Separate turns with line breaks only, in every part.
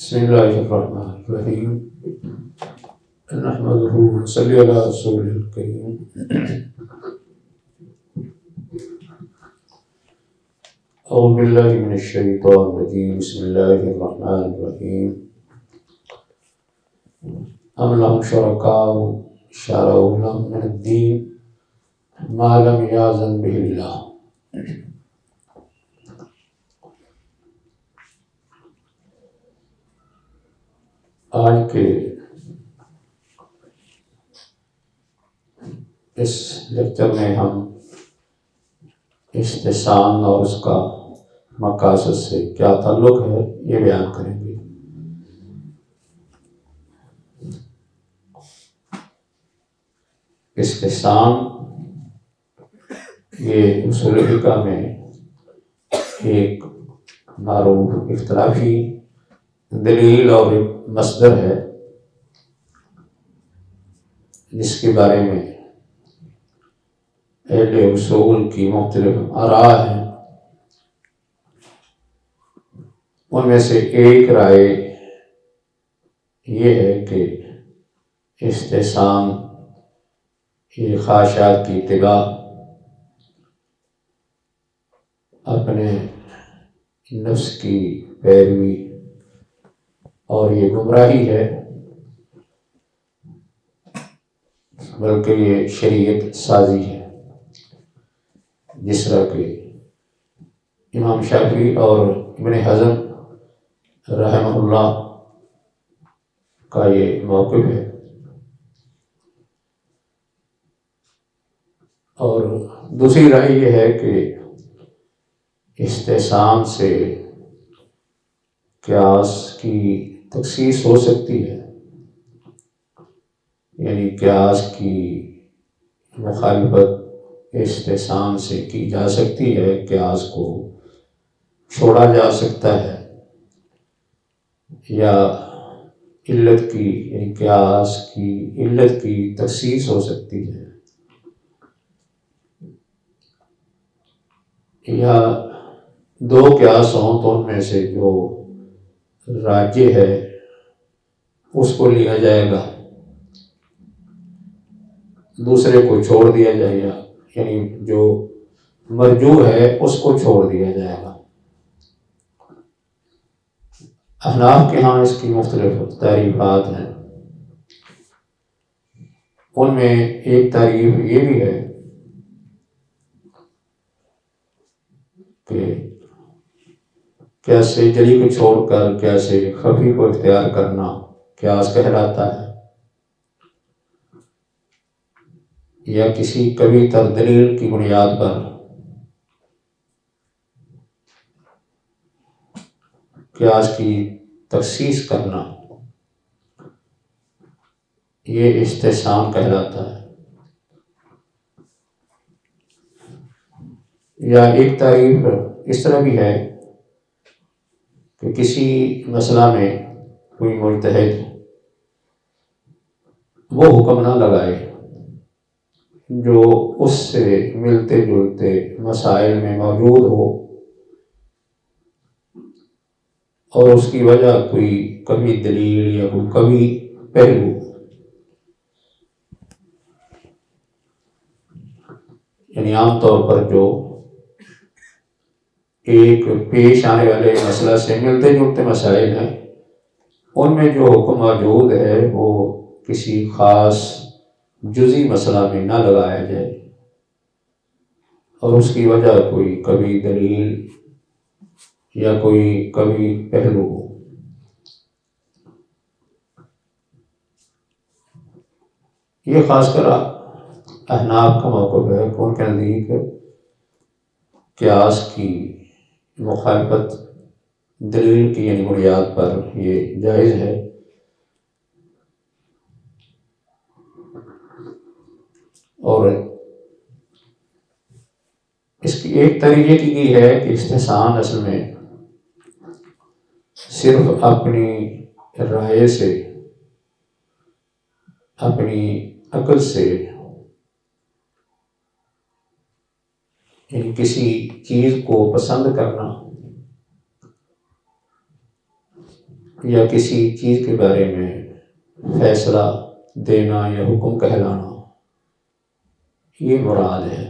بسم الله الرحمن الرحيم نحمده ونصلي على رسوله الكريم أعوذ بالله من الشيطان الرجيم بسم الله الرحمن الرحيم أم لهم شركاء شرعوا لهم من الدين ما لم يأذن به الله. آج کے اس لیکچر میں ہم استحسان اور اس کا مقاصد سے کیا تعلق ہے یہ بیان کریں گے۔ استحسان یہ اصول فقہ میں ایک معروف اختلافی دلیل اور مصدر ہے جس کے بارے میں اہل اصول کی مختلف آراء ہیں۔ ان میں سے ایک رائے یہ ہے کہ استحسان یہ خواہشات کی اتباع، اپنے نفس کی پیروی اور یہ گمراہی ہے، بلکہ یہ شریعت سازی ہے، جس طرح کہ امام شافعی اور ابن حزم رحمہ اللہ کا یہ موقف ہے۔ اور دوسری رائے یہ ہے کہ استحسان سے قیاس کی تخصیص ہو سکتی ہے، یعنی قیاس کی مخالفت استحسان سے کی جا سکتی ہے، قیاس کو چھوڑا جا سکتا ہے، یا علت کی یعنی قیاس کی علت کی تخصیص ہو سکتی ہے، یا دو قیاس ہوں تو ان میں سے جو راجح ہے اس کو لیا جائے گا، دوسرے کو چھوڑ دیا جائے گا، یعنی جو مرجوح ہے اس کو چھوڑ دیا جائے گا۔ احناف کے ہاں اس کی مختلف تعریفات ہیں۔ ان میں ایک تعریف یہ بھی ہے کہ قیاس جلی کو چھوڑ کر قیاس خفی کو اختیار کرنا قیاس کہلاتا ہے، یا کسی کبھی تر دلیل کی بنیاد پر قیاس کی تخصیص کرنا یہ استحسان کہلاتا ہے۔ یا ایک تعریف اس طرح بھی ہے کہ کسی مسئلہ میں کوئی مجتہد وہ حکم نہ لگائے جو اس سے ملتے جلتے مسائل میں موجود ہو، اور اس کی وجہ کوئی کبھی دلیل یا کوئی کبھی پہلو، یعنی عام طور پر جو ایک پیش آنے والے مسئلہ سے ملتے جلتے مسائل ہیں، ان میں جو حکم موجود ہے وہ کسی خاص جزئی مسئلہ میں نہ لگایا جائے، اور اس کی وجہ کوئی کبھی دلیل یا کوئی کبھی پہلو ہو۔ یہ خاص کر احناف کا موقف ہے کہ ان کے نزدیک قیاس کی مخالفت دلیل کی یعنی بنیاد پر یہ جائز ہے۔ اور اس کی ایک طریقے کی گئی ہے کہ استحسان اصل میں صرف اپنی رائے سے، اپنی عقل سے، یعنی کسی چیز کو پسند کرنا یا کسی چیز کے بارے میں فیصلہ دینا یا حکم کہلانا، یہ مراد ہے۔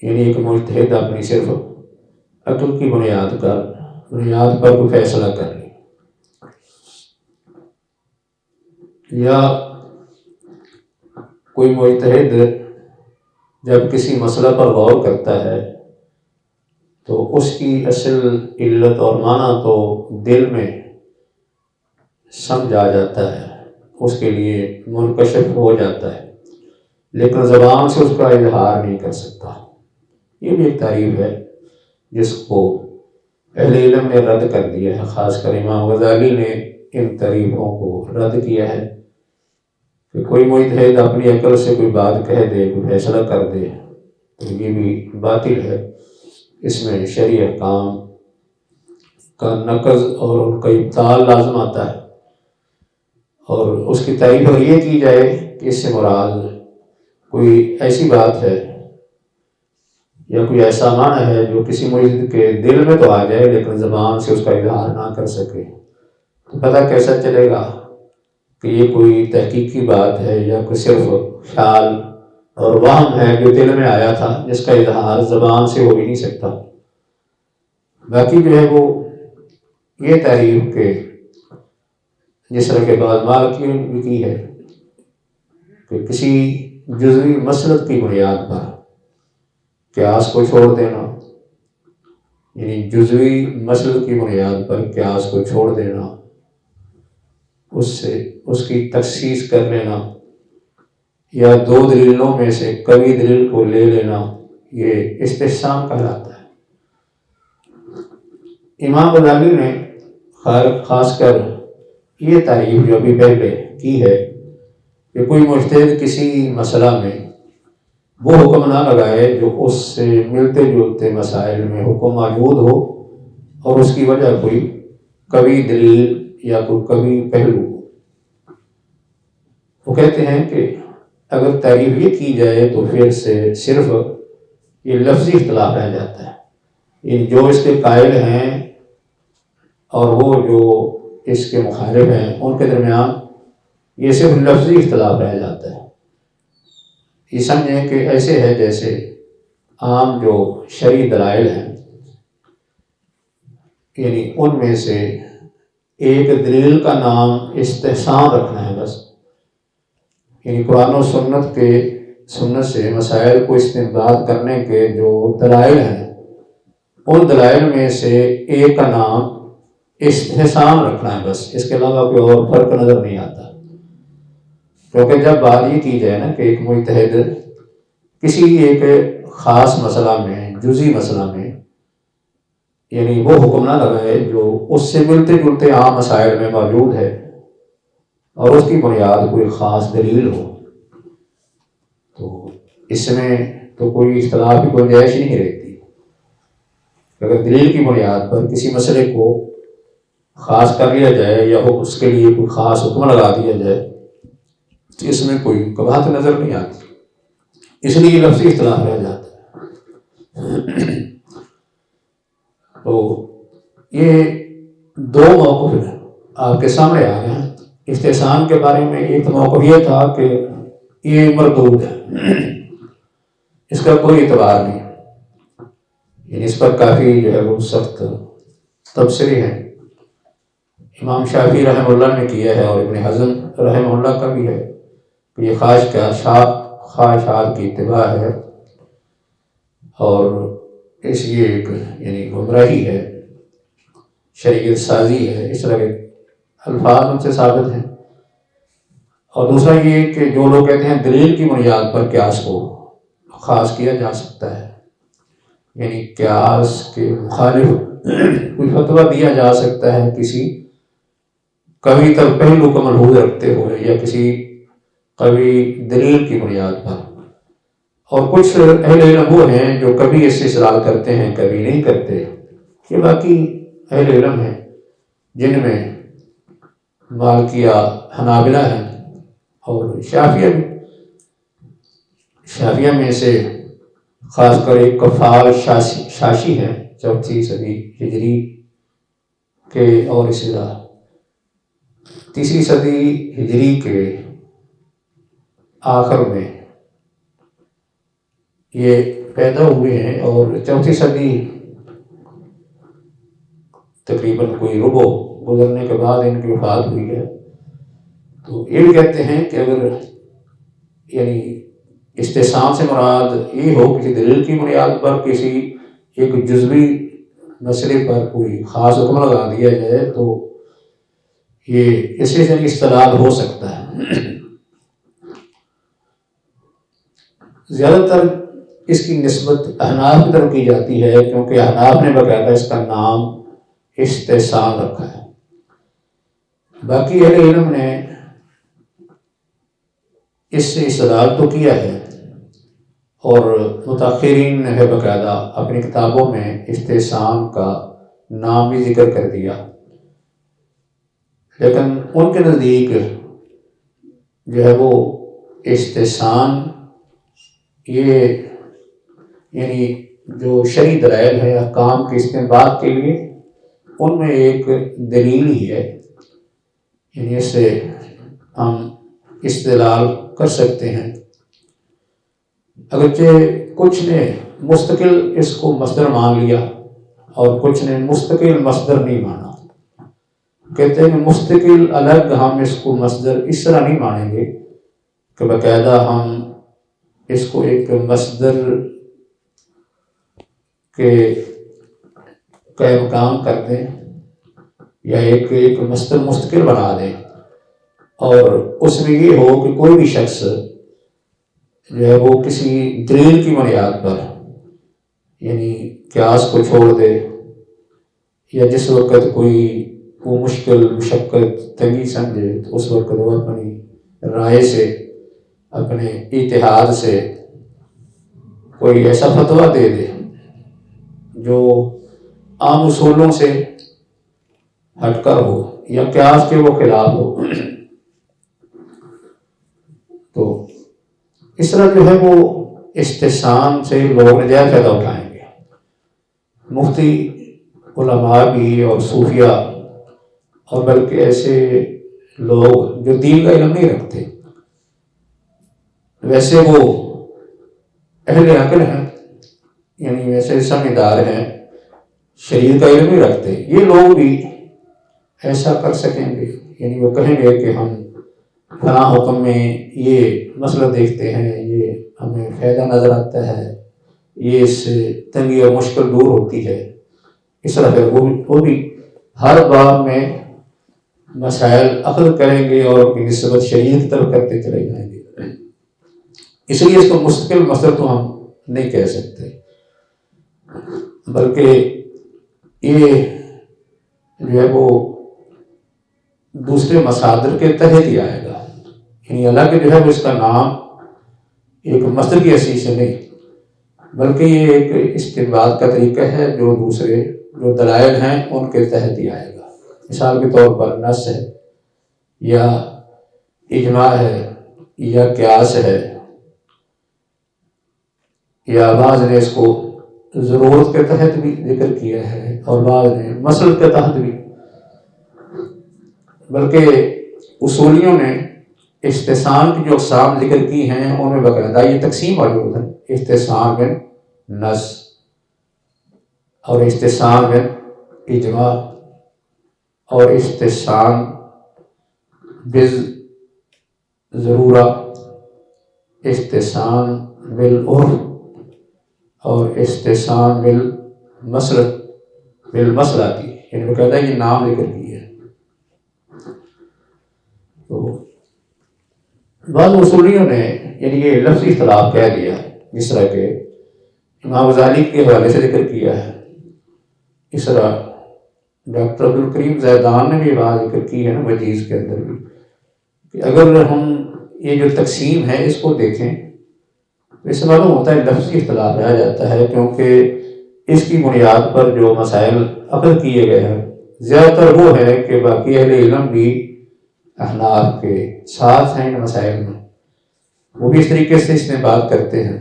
یعنی ایک مجتہد اپنی صرف عقل کی بنیاد پر کوئی فیصلہ کر لے، یا کوئی مجتہد جب کسی مسئلہ پر غور کرتا ہے تو اس کی اصل علت اور معنی تو دل میں سمجھ آ جاتا ہے، اس کے لیے منکشف ہو جاتا ہے، لیکن زبان سے اس کا اظہار نہیں کر سکتا۔ یہ بھی ایک تعریف ہے جس کو اہل علم نے رد کر دیا ہے، خاص کر امام غزالی نے ان تعریفوں کو رد کیا ہے کہ کوئی مجتہد اپنی عقل سے کوئی بات کہہ دے، کوئی فیصلہ کر دے تو یہ بھی باطل ہے، اس میں شرعی احکام کا نقض اور ان کا ابطال لازم آتا ہے۔ اور اس کی تعریف اگر یہ کی جائے کہ اس سے مراد کوئی ایسی بات ہے یا کوئی ایسا معنی ہے جو کسی مجتہد کے دل میں تو آ جائے لیکن زبان سے اس کا اظہار نہ کر سکے، تو پتہ کیسا چلے گا کہ یہ کوئی تحقیقی بات ہے یا کوئی صرف خیال اور وہم ہے جو دل میں آیا تھا، جس کا اظہار زبان سے ہو ہی نہیں سکتا۔ باقی جو ہے وہ یہ تعریف کہ جس طرح کے بعض مالکیوں نے کی ہے کہ کسی جزوی مسلک کی بنیاد پر قیاس کو چھوڑ دینا، یعنی جزوی مسلک کی بنیاد پر قیاس کو چھوڑ دینا، اس کی تخصیص کر لینا، یا دو دلیلوں میں سے کبھی دلیل کو لے لینا، یہ استحسان کہلاتا ہے۔ امام غزالی نے خاص کر یہ تعریف جو ابھی پہلے کی ہے کہ کوئی مجتہد کسی مسئلہ میں وہ حکم نہ لگائے جو اس سے ملتے جلتے مسائل میں حکم موجود ہو اور اس کی وجہ کوئی کبھی دلیل یا کوئی کبھی پہلو ہو۔ وہ کہتے ہیں کہ اگر تعریف یہ کی جائے تو پھر سے صرف یہ لفظی اختلاف رہ جاتا ہے، یعنی جو اس کے قائل ہیں اور وہ جو اس کے مخالف ہیں ان کے درمیان یہ صرف لفظی اختلاف رہ جاتا ہے۔ یہ سمجھیں کہ ایسے ہے جیسے عام جو شرعی دلائل ہیں، یعنی ان میں سے ایک دلیل کا نام استحسان رکھنا ہے بس، یعنی قرآن و سنت سے مسائل کو استنباط کرنے کے جو دلائل ہیں ان دلائل میں سے ایک کا نام استحسان رکھنا ہے بس، اس کے علاوہ کوئی اور فرق نظر نہیں آتا۔ کیونکہ جب بات یہ کی جائے نا کہ ایک مجتہد کسی ایک خاص مسئلہ میں، جزئی مسئلہ میں، یعنی وہ حکم نہ لگائے جو اس سے ملتے جلتے عام مسائل میں موجود ہے اور اس کی بنیاد کوئی خاص دلیل ہو، تو اس میں تو کوئی اختلاف کی گنجائش نہیں رہتی۔ اگر دلیل کی بنیاد پر کسی مسئلے کو خاص کر لیا جائے یا اس کے لیے کوئی خاص حکم لگا دیا جائے تو اس میں کوئی قباحت نظر نہیں آتی، اس لیے لفظی اختلاف رہ جاتا ہے۔ تو یہ دو موقف آپ کے سامنے آ گئے ہیں۔ استحسان کے بارے میں ایک موقف یہ تھا کہ یہ مردود ہے، اس کا کوئی اعتبار نہیں، یعنی اس پر کافی جو ہے وہ سخت تبصرے ہیں۔ امام شافعی رحمہ اللہ نے کیا ہے اور ابن حزم رحمہ اللہ کا بھی ہے کہ یہ خواہشات کی اتباع ہے اور اس یہ ایک یعنی گمراہی ہے، شریعت سازی ہے، اس طرح کے الفاظ ان سے ثابت ہیں۔ اور دوسرا یہ کہ جو لوگ کہتے ہیں دلیل کی بنیاد پر قیاس کو خاص کیا جا سکتا ہے، یعنی قیاس کے مخالف کوئی فتویٰ دیا جا سکتا ہے کسی کبھی تک پہلو کو ملحوظ رکھتے ہوئے یا کسی کبھی دلیل کی بنیاد پر۔ اور کچھ اہل علم وہ ہیں جو کبھی اس سے استدلال کرتے ہیں کبھی نہیں کرتے، یہ باقی اہل علم ہیں جن میں مالکیہ، حنابلہ ہیں اور شافعیہ میں سے خاص کر ایک کفال شاشی ہے 4 صدی ہجری کے اور اسی طرح 3 صدی ہجری کے آخر میں یہ پیدا ہوئے ہیں، اور 4 صدی تقریباً کوئی ربع گزرنے کے بعد ان کی وفات ہوئی ہے۔ تو یہ بھی کہتے ہیں کہ اگر یعنی استحسان سے مراد یہ ہو کسی دلیل کی بنیاد پر کسی ایک جزوی مسئلے پر کوئی خاص حکم لگا دیا جائے تو یہ اسی سے استدلال ہو سکتا ہے۔ زیادہ تر اس کی نسبت احناف کی طرف کی جاتی ہے، کیونکہ احناف نے باقاعدہ اس کا نام استحسان رکھا ہے۔ باقی اہل علم نے اس سے استدلال تو کیا ہے، اور متاخرین نے باقاعدہ اپنی کتابوں میں استحسان کا نام بھی ذکر کر دیا، لیکن ان کے نزدیک جو ہے وہ استحسان یہ یعنی جو شرعی دلائل ہے احکام کے استنباط کے لیے ان میں ایک دلیل ہی ہے، یعنی اس سے ہم استدلال کر سکتے ہیں۔ اگرچہ کچھ نے مستقل اس کو مصدر مان لیا اور کچھ نے مستقل مصدر نہیں مانا، کہتے ہیں کہ مستقل الگ ہم اس کو مصدر اس طرح نہیں مانیں گے کہ باقاعدہ ہم اس کو ایک مصدر کے مقام کر دیں یا ایک مصدر مستقل بنا دیں، اور اس میں یہ ہو کہ کوئی بھی شخص جو ہے وہ کسی دلیل کی بنیاد پر یعنی قیاس کو چھوڑ دے، یا جس وقت کوئی وہ مشکل مشقت تنگی سمجھے تو اس وقت وہ اپنی رائے سے اپنے اتحاد سے کوئی ایسا فتویٰ دے دے جو عام اصولوں سے ہٹ کر ہو یا قیاس کے وہ خلاف ہو، تو اس طرح جو ہے وہ استحسان سے لوگ نجائز فائدہ اٹھائیں گے۔ مفتی علماء بھی اور صوفیہ اور بلکہ ایسے لوگ جو دین کا علم نہیں رکھتے، ویسے وہ اہل عقل ہیں، یعنی ویسے سمجھدار ہیں، شریعت کا علم نہیں رکھتے، یہ لوگ بھی ایسا کر سکیں گے، یعنی وہ کہیں گے کہ ہم فلاں حکم میں یہ مسئلہ دیکھتے ہیں، یہ ہمیں فائدہ نظر آتا ہے، یہ اس سے تنگی اور مشکل دور ہوتی ہے۔ اس طرح پھر وہ بھی ہر باب میں مسائل عقل کریں گے اور اپنی نسبت شریعت کی طرف کرتے چلے جائیں گے۔ اس لیے اس کو مستقل مصدر تو ہم نہیں کہہ سکتے، بلکہ یہ جو ہے وہ دوسرے مصادر کے تحت ہی آئے گا، یعنی اللہ جو ہے وہ اس کا نام ایک مصدر کی حیثیت سے نہیں، بلکہ یہ ایک استنباط کا طریقہ ہے جو دوسرے جو دلائل ہیں ان کے تحت ہی آئے گا۔ مثال کے طور پر نص ہے یا اجماع ہے یا قیاس ہے، یا بعض نے اس کو ضرورت کے تحت بھی ذکر کیا ہے اور بعض نے مسلک کے تحت بھی، بلکہ اصولیوں نے استحسان کی جو اقسام ذکر کی ہیں ان میں باقاعدہ یہ تقسیم موجود ہے: استحسان بن نص اور استحسان بن اجماع اور استحسان بالضرورہ، استحسان بالعرف اور استحسان بالمصلحتی، یعنی باقاعدہ یہ نام ذکر کی ہے۔ تو بعض اصولیوں نے یعنی یہ لفظی اختلاف کہہ دیا، جس طرح کہ امام غزالی کے حوالے سے ذکر کیا ہے، اس طرح ڈاکٹر عبدالکریم زیدان نے بھی بات ذکر کی ہے نا وجیز کے اندر بھی، کہ اگر ہم یہ جو تقسیم ہے اس کو دیکھیں تو اس سے معلوم ہوتا ہے لفظی اختلاف رہ جاتا ہے، کیونکہ اس کی بنیاد پر جو مسائل عقل کیے گئے ہیں زیادہ تر وہ ہے کہ باقی اہل علم بھی احناف کے ساتھ ہیں ان مسائل میں، وہ بھی اس طریقے سے اس میں بات کرتے ہیں،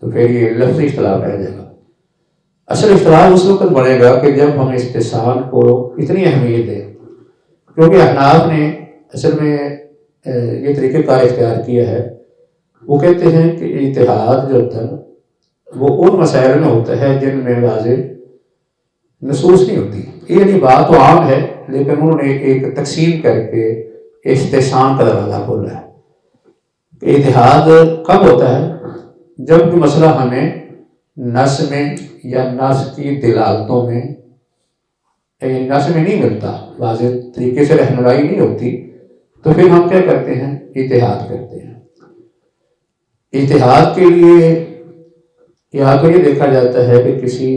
تو پھر یہ لفظی اختلاف رہ جائے گا۔ اصل اختلاف اس وقت بڑھے گا کہ جب ہم استحسان کو اتنی اہمیت دیں، کیونکہ احناف نے اصل میں یہ طریقہ کار اختیار کیا ہے. وہ کہتے ہیں کہ اتحاد جو ہوتا ہے وہ ان مسائل میں ہوتا ہے جن میں واضح نصوص نہیں ہوتی. یعنی بات تو عام ہے لیکن انہوں نے ایک تقسیم کر کے استحسان کا دروازہ کھولا ہے. کہ اتحاد کب ہوتا ہے؟ جب کوئی مسئلہ ہمیں نص میں یا نص کی دلالتوں میں نص میں نہیں ملتا، واضح طریقے سے رہنمائی نہیں ہوتی، تو پھر ہم کیا کرتے ہیں؟ اتحاد کرتے ہیں. اتحاد کے لیے یہاں تو یہ دیکھا جاتا ہے کہ کسی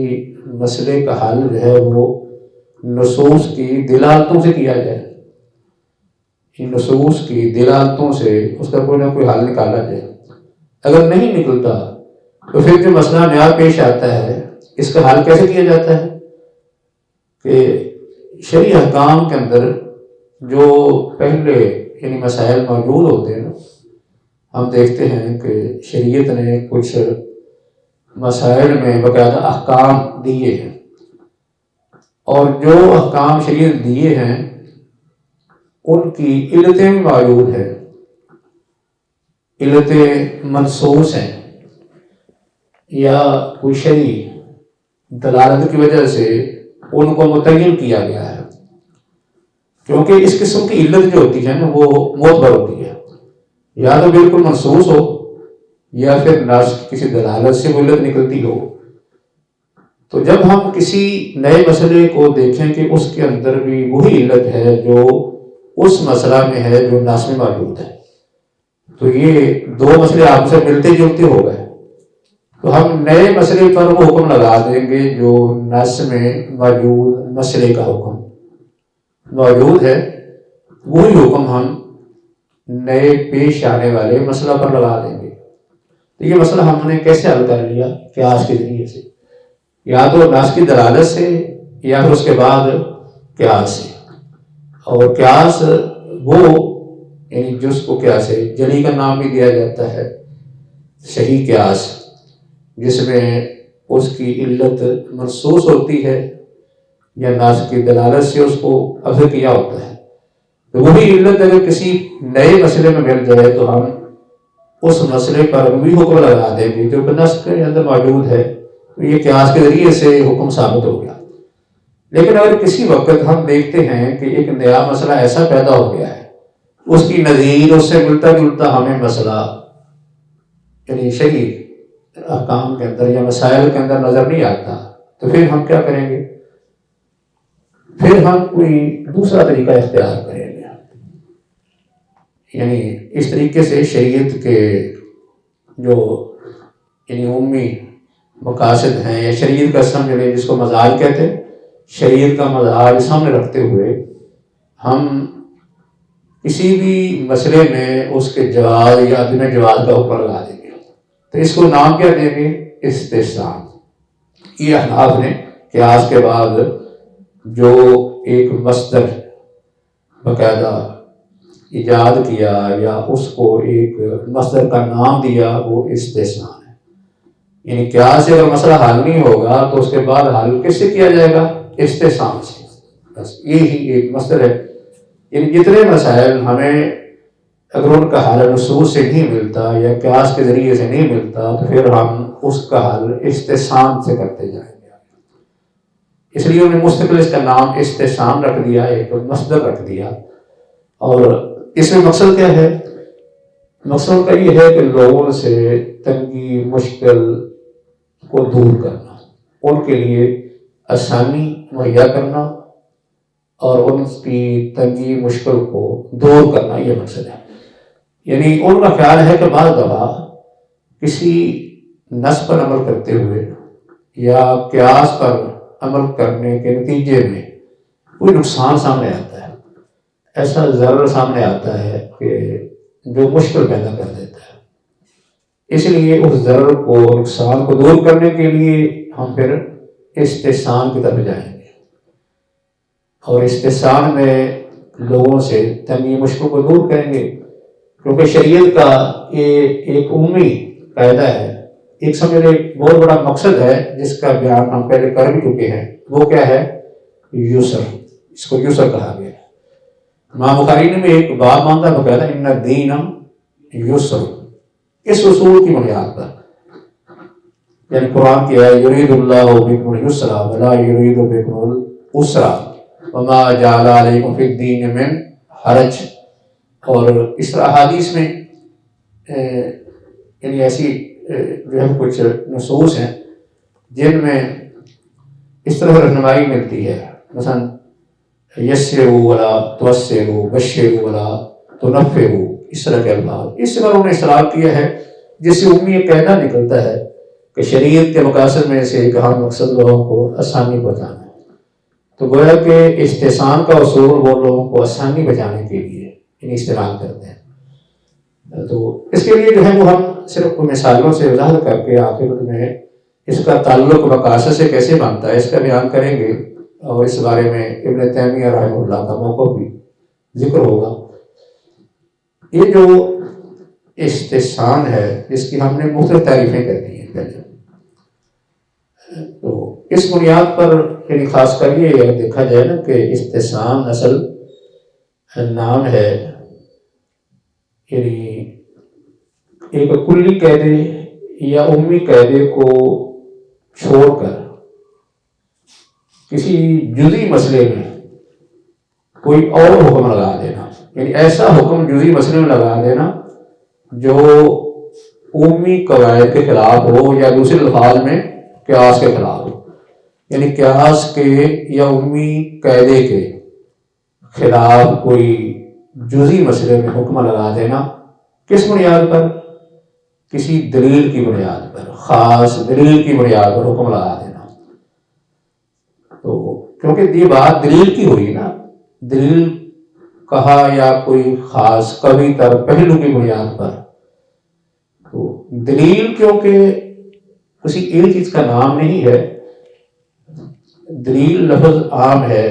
مسئلے کا حل جو ہے وہ نصوص کی دلالتوں سے کیا جائے. ان نصوص کی دلالتوں سے اس کا کوئی نہ کوئی حل نکالا جائے. اگر نہیں نکلتا تو پھر جو مسئلہ نیا پیش آتا ہے اس کا حل کیسے کیا جاتا ہے؟ کہ شرعی احکام کے اندر جو پہلے یعنی مسائل موجود ہوتے ہیں نا، ہم دیکھتے ہیں کہ شریعت نے کچھ مسائل میں باقاعدہ احکام دیے ہیں، اور جو احکام شریعت دیے ہیں ان کی علتیں بھی موجود ہیں، علتیں منصوص ہیں یا کوئی شرعی دلالت کی وجہ سے ان کو متعین کیا گیا ہے. کیونکہ اس قسم کی علت جو ہوتی ہے نا وہ معتبر ہوتی ہے، یا تو بالکل منصوص ہو یا پھر نص کی کسی دلالت سے وہ علت نکلتی ہو. تو جب ہم کسی نئے مسئلے کو دیکھیں کہ اس کے اندر بھی وہی علت ہے جو اس مسئلہ میں ہے جو نص میں موجود ہے، تو یہ دو مسئلے آپ سے ملتے جلتے ہو گئے، تو ہم نئے مسئلے پر وہ حکم لگا دیں گے جو نص میں موجود مسئلے کا حکم موجود ہے، وہی حکم ہم نئے پیش آنے والے مسئلہ پر لگا دیں گے. تو یہ مسئلہ ہم نے کیسے حل کر لیا؟ قیاس کے ذریعے سے، یا تو نص کی دلالت سے یا پھر اس کے بعد قیاس سے. اور قیاس وہ یعنی جس کو قیاس جلی کا نام بھی دیا جاتا ہے، صحیح قیاس، جس میں اس کی علت محسوس ہوتی ہے یا نص کی دلالت سے اس کو اخذ کیا ہوتا ہے. تو وہی علت اگر کسی نئے مسئلے میں مل جائے تو ہم اس مسئلے پر وہی حکم لگا دیں گے جو نص کے اندر موجود ہے. تو یہ قیاس کے ذریعے سے حکم ثابت ہو گیا. لیکن اگر کسی وقت ہم دیکھتے ہیں کہ ایک نیا مسئلہ ایسا پیدا ہو گیا ہے، اس کی نظیر اس سے ملتا جلتا ہمیں مسئلہ یعنی شرعی احکام کے اندر یا مسائل کے اندر نظر نہیں آتا، تو پھر ہم کیا کریں گے؟ پھر ہم کوئی دوسرا طریقہ اختیار کریں گے. یعنی اس طریقے سے شریعت کے جو یعنی عمومی مقاصد ہیں یا شریعت کا سمجھ لیں جس کو مزاج کہتے ہیں، شریعت کا مزاج سامنے رکھتے ہوئے ہم کسی بھی مسئلے میں اس کے جواز یا عدم جواز کا حکم لگا دیں گے. تو اس کو نام کیا دیں گے؟ استحسان. یہ احناف نے قیاس کے بعد جو ایک مصدر باقاعدہ ایجاد کیا یا اس کو ایک مصدر کا نام دیا وہ استحسان ہے. یعنی قیاس سے اگر مسئلہ حل نہیں ہوگا تو اس کے بعد حل کس سے کیا جائے گا؟ استحسان سے. بس یہی ایک مصدر ہے. یعنی جتنے مسائل ہمیں اگر ان کا حل نصوص سے نہیں ملتا یا قیاس کے ذریعے سے نہیں ملتا تو پھر ہم اس کا حل استحسان سے کرتے جائیں گے. اس لیے انہوں نے مستقل اس کا نام استحسان رکھ دیا، ایک مصدر رکھ دیا. اور اس میں مقصد کیا ہے؟ مقصد کا یہ ہے کہ لوگوں سے تنگی مشکل کو دور کرنا، ان کے لیے آسانی مہیا کرنا اور ان کی تنگی مشکل کو دور کرنا، یہ مقصد ہے. یعنی ان کا خیال ہے کہ بعض دفعہ کسی نص پر عمل کرتے ہوئے یا قیاس پر عمل کرنے کے نتیجے میں کوئی نقصان سامنے آتا ہے، ایسا ضرر سامنے آتا ہے کہ جو مشکل پیدا کر دیتا ہے. اس لیے اس ضرر کو نقصان کو دور کرنے کے لیے ہم پھر استحسان کی طرف جائیں گے، اور استحسان میں لوگوں سے تنگی مشکل کو دور کریں گے. کیونکہ شریعت کا یہ ایک عمومی قاعدہ ہے ایک سمجھ ایک بہت بڑا مقصد ہے جس کا بیان ہم پہلے کر بھی چکے ہیں، وہ کیا ہے؟ یسر، اس کو یسر کہا گیا ہے۔ امام بخاری نے بھی ایک باب باندھا، وہ کہتا ہے ان الدین یسر، اس اصول کی بنیاد پر، یعنی قرآن کی ہے یرید اللہ بکم الیسر ولا یرید بکم العسر وما جعل علیکم فی الدین من حرج، اور اس طرح احادیث میں یعنی ایسی جو ہے کچھ نصوص ہیں جن میں اس طرح رہنمائی ملتی ہے، مثلا یسروا ولا توسعوا بشروا ولا تنفروا، اس طرح کے الفاظ اس پر انہوں نے اصرار کیا ہے، جس سے عمومی یہ کہنا نکلتا ہے کہ شریعت کے مقاصد میں سے ایک اہم مقصد لوگوں کو آسانی بچانا ہے۔ تو گویا کہ استحسان کا اصول وہ لوگوں کو آسانی بچانے کے لیے استعمال کرتے ہیں۔ تو اس کے لیے جو ہے وہ ہم صرف مثالوں سے وضاحت کر کے آخر میں اس کا تعلق مقاصد سے کیسے بنتا ہے اس کا بیان کریں گے، اور اس بارے میں ابن تیمیہ رحمہ اللہ کا موقف بھی ذکر ہوگا۔ یہ جو استحسان ہے اس کی ہم نے مختلف تعریفیں کر دی ہیں پہلے، تو اس بنیاد پر یعنی خاص کر یہ دیکھا جائے نا کہ استحسان اصل نام ہے، یعنی ایک کلی قاعدے یا عمومی قاعدے کو چھوڑ کر کسی جزئی مسئلے میں کوئی اور حکم لگا دینا، یعنی ایسا حکم جزئی مسئلے میں لگا دینا جو عمومی قواعد کے خلاف ہو یا دوسرے الفاظ میں قیاس کے خلاف ہو، یعنی قیاس کے یا عمومی قاعدے کے خلاف کوئی جزئی مسئلے میں حکم لگا دینا، کس بنیاد پر؟ کسی دلیل کی بنیاد پر، خاص دلیل کی بنیاد پر حکم لگا دینا۔ تو کیونکہ یہ بات دلیل کی ہوئی نا، دلیل کہا یا کوئی خاص قوی تر پہلو کی بنیاد پر، تو دلیل کیونکہ کسی ایک چیز کا نام نہیں ہے، دلیل لفظ عام ہے،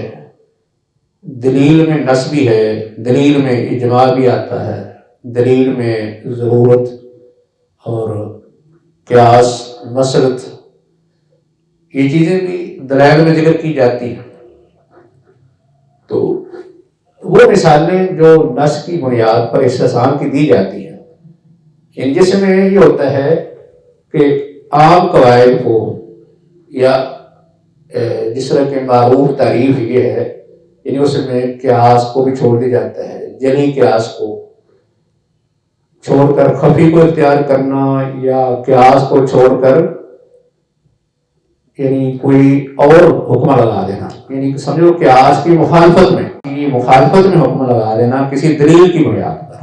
دلیل میں نص بھی ہے، دلیل میں اجماع بھی آتا ہے، دلیل میں ضرورت اور قیاس مسلط یہ چیزیں بھی دلائل میں ذکر کی جاتی ہیں۔ تو وہ مثالیں جو نص کی بنیاد پر استحسان کی دی جاتی ہیں، ان جس میں یہ ہوتا ہے کہ عام قواعد کو یا جس طرح کے معروف تعریف یہ ہے، یعنی اس میں قیاس کو بھی چھوڑ دیا جاتا ہے، جلی قیاس کو چھوڑ کر خفی کو اختیار کرنا، یا قیاس کو چھوڑ کر یعنی کوئی اور حکم لگا دینا، یعنی سمجھو قیاس کی مخالفت میں حکم لگا دینا کسی دلیل کی بنیاد پر۔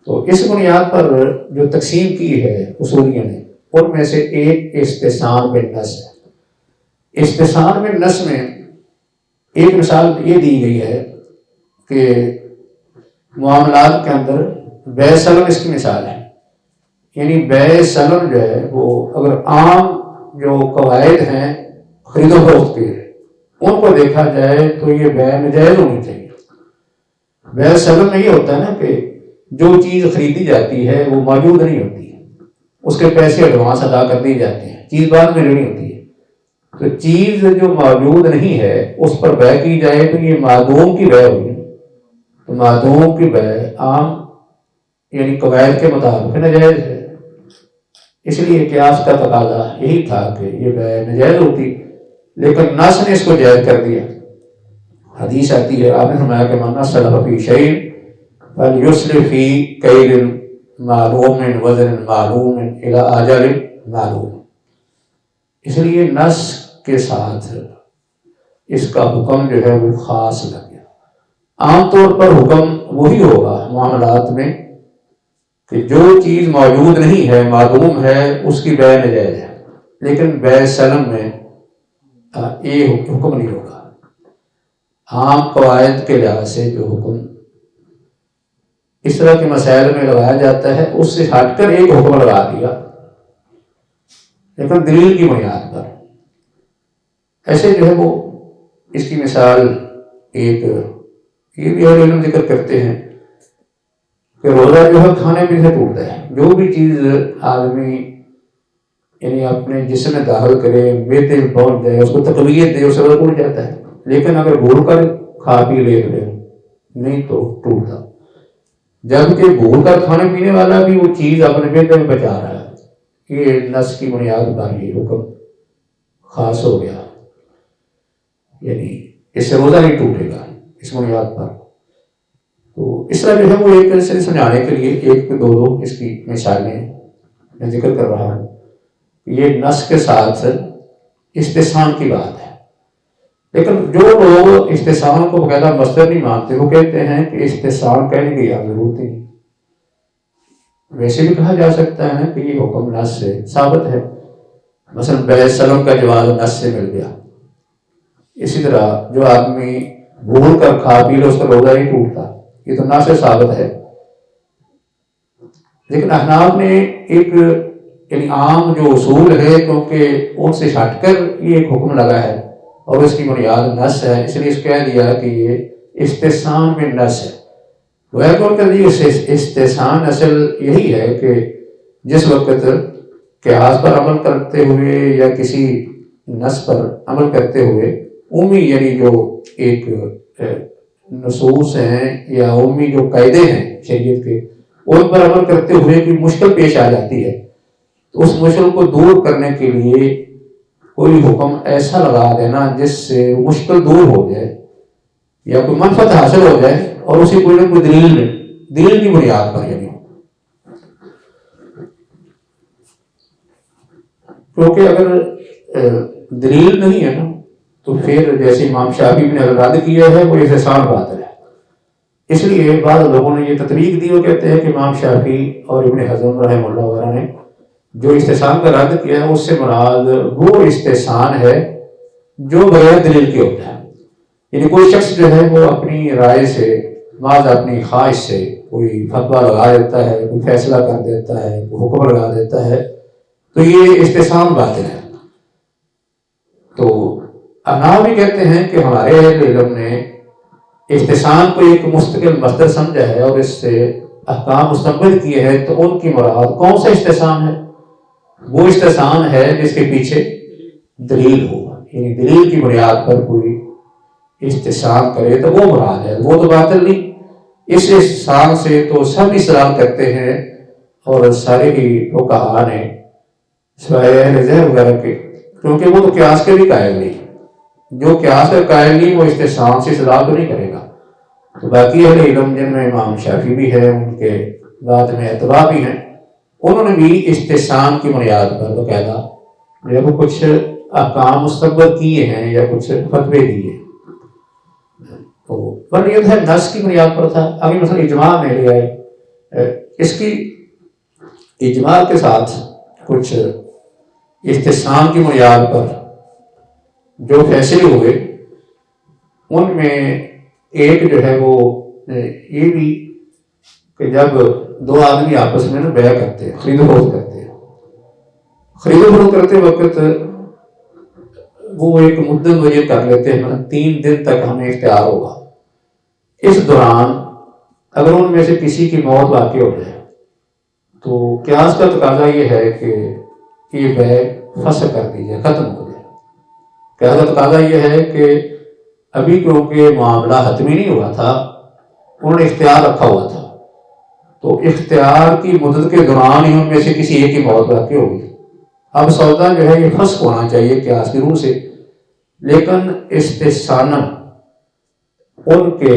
تو اس بنیاد پر جو تقسیم کی ہے اصولیوں نے، ان میں سے ایک استحسان بالنص ہے۔ استحسان بالنص میں ایک مثال یہ دی گئی ہے کہ معاملات کے اندر بیع سلم اس کی مثال ہے، یعنی بیع سلم جو ہے وہ اگر عام جو قواعد ہیں خرید و فروخت کے ان کو دیکھا جائے تو یہ بیع ناجائز ہونی چاہیے۔ بیع سلم میں یہ ہوتا ہے نا کہ جو چیز خریدی جاتی ہے وہ موجود نہیں ہوتی، اس کے پیسے ایڈوانس ادا کر دی جاتے ہیں، چیز بعد میں لینی ہوتی ہے۔ تو چیز جو موجود نہیں ہے اس پر بیع کی جائے تو یہ معدوم کی بیع ہوگی، تو معدوم کی بیع عام یعنی قواعد کے مطابق ناجائز ہے۔ اس لیے قیاس کا تقاضا یہی تھا کہ یہ بیع ناجائز ہوتی، لیکن نص نے اس کو جائز کر دیا۔ حدیث آتی ہے، آپ نے فرمایا کہ من اسلف فی شیء فلیسلف فی کیل معلوم وزن معلوم الی اجل معلوم۔ اس لیے نص کے ساتھ اس کا حکم جو ہے وہ خاص لگ گیا۔ عام طور پر حکم وہی ہوگا معاملات میں کہ جو چیز موجود نہیں ہے، معدوم ہے، اس کی بیع ناجائز ہے، لیکن بیع سلم میں یہ حکم نہیں ہوگا۔ عام قواعد کے لحاظ سے جو حکم اس طرح کے مسائل میں لگایا جاتا ہے اس سے ہٹ کر ایک حکم لگا دیا، لیکن دلیل کی بنیاد پر۔ ایسے جو ہے وہ اس کی مثال ایک یہ بھی اہل علم ذکر کرتے ہیں کہ روزہ جو ہے کھانے پینے سے ٹوٹتا ہے، جو بھی چیز آدمی یعنی اپنے جسم میں داخل کرے، میدے میں پہنچ جائے، اس کو تقویت دے، اس سے اڑ جاتا ہے. لیکن اگر بھول کر کھا پی لے تو نہیں تو ٹوٹتا. جبکہ بھول کر کھانے پینے والا بھی وہ چیز اپنے میدے میں بچا رہا ہے. یہ نس کی بنیاد پر یہ حکم خاص ہو گیا، یعنی اس سے روزہ نہیں ٹوٹے گا اس بنیاد پر. تو اس طرح جو ہے وہ ایک سے سمجھانے کے لیے ایک دو اس کی مثالیں میں ذکر کر رہا ہوں. یہ نس کے ساتھ استحسان کی بات ہے. لیکن جو لوگ استحسان کو باقاعدہ مصدر نہیں مانتے وہ کہتے ہیں کہ استحسان کہنے کی ضرورت ہی نہیں. ویسے بھی کہا جا سکتا ہے کہ یہ حکم نص سے ثابت ہے. مثلا بیع سلم کا جواز نص سے مل گیا. اسی طرح جو آدمی بھول کر کھا پی لے اس کا روزہ نہیں ٹوٹتا، یہ تو نص سے ثابت ہے. لیکن احناف نے ایک یعنی عام جو اصول ہے کیونکہ ان سے ہٹ کر یہ ایک حکم لگا ہے اور اس کی بنیاد نص ہے، اس لیے اس کہہ دیا کہ یہ استحسان میں نص ہے. استحسان اصل یہی ہے کہ جس وقت قیاس پر عمل کرتے ہوئے یا کسی نص پر عمل کرتے ہوئے عمومی یعنی جو ایک نصوص ہیں یا عمومی جو قاعدے ہیں شریعت کے ان پر عمل کرتے ہوئے کوئی مشکل پیش آ جاتی ہے تو اس مشکل کو دور کرنے کے لیے کوئی حکم ایسا لگا دینا جس سے مشکل دور ہو جائے یا کوئی منفعت حاصل ہو جائے اور اسی کوئی نہ کوئی دلیل کی بنیاد پر. یعنی کیونکہ اگر دلیل نہیں ہے نا تو پھر جیسے امام شافعی نے رد کیا ہے وہ استحسان باطل ہے. اس لیے بعض لوگوں نے یہ تطبیق دی، وہ کہتے ہیں کہ امام شافعی اور ابن حزم رحمہ اللہ وغیرہ نے جو استحسان کا رد کیا ہے اس سے مراد وہ استحسان ہے جو بغیر دلیل کے ہوتا ہے. یعنی کوئی شخص جو ہے وہ اپنی رائے سے بعض اپنی خواہش سے کوئی فتویٰ لگا دیتا ہے، کوئی فیصلہ کر دیتا ہے، کوئی حکم لگا دیتا ہے تو یہ استحسان باطل ہے. تو احناف بھی کہتے ہیں کہ ہمارے اہل علم نے استحسان کو ایک مستقل مصدر سمجھا ہے اور اس سے احکام مستنبط کیے ہیں. تو ان کی مراد کون سا استحسان ہے؟ وہ استحسان ہے جس کے پیچھے دلیل ہو، یعنی دلیل کی بنیاد پر کوئی استحسان کرے تو وہ مراد ہے، وہ تو باطل نہیں. اس استحسان سے تو سب استدلال کرتے ہیں اور سارے ہی فقہاء نے سوائے اہل ذہن وغیرہ کے، کیونکہ وہ تو قیاس کے بھی قائل نہیں. جو قیاس کا قائل نہیں وہ استحسان سے استدلال تو نہیں کرے گا. تو باقی اہل علم جن میں امام شافعی بھی ہے، ان کے بعد میں اتباع بھی ہیں، انہوں نے بھی استحسان کی بنیاد پر باقاعدہ جب کچھ احکام مستنبط کیے ہیں یا کچھ فتوے دیے. تو بنیاد ہے نص کی بنیاد پر تھا. ابھی مثلا اجماع میں لے آئے، اس کی اجماع کے ساتھ کچھ استحسان کی بنیاد پر جو فیصلے ہوئے ان میں ایک جو ہے وہ یہ بھی کہ جب دو آدمی آپس میں بیع کرتے ہیں، خرید و فروخت کرتے ہیں، خرید و فروخت کرتے وقت وہ ایک مدت معین کر لیتے ہیں، 3 دن تک ہمیں اختیار ہوگا. اس دوران اگر ان میں سے کسی کی موت واقع ہو جائے تو قیاس کا تقاضا یہ ہے کہ یہ بیع فسخ کر دی جائے، ختم ہو جائے. قیاس کا تقاضا یہ ہے کہ ابھی کیونکہ معاملہ حتمی نہیں ہوا تھا، انہوں نے اختیار رکھا ہوا تھا، تو اختیار کی مدت کے دوران ہی ان میں سے کسی ایک کی موت واقع ہوگی. اب سودا جو ہے یہ فسخ ہونا چاہیے قیاس کی روح سے، لیکن استحساناً ان کے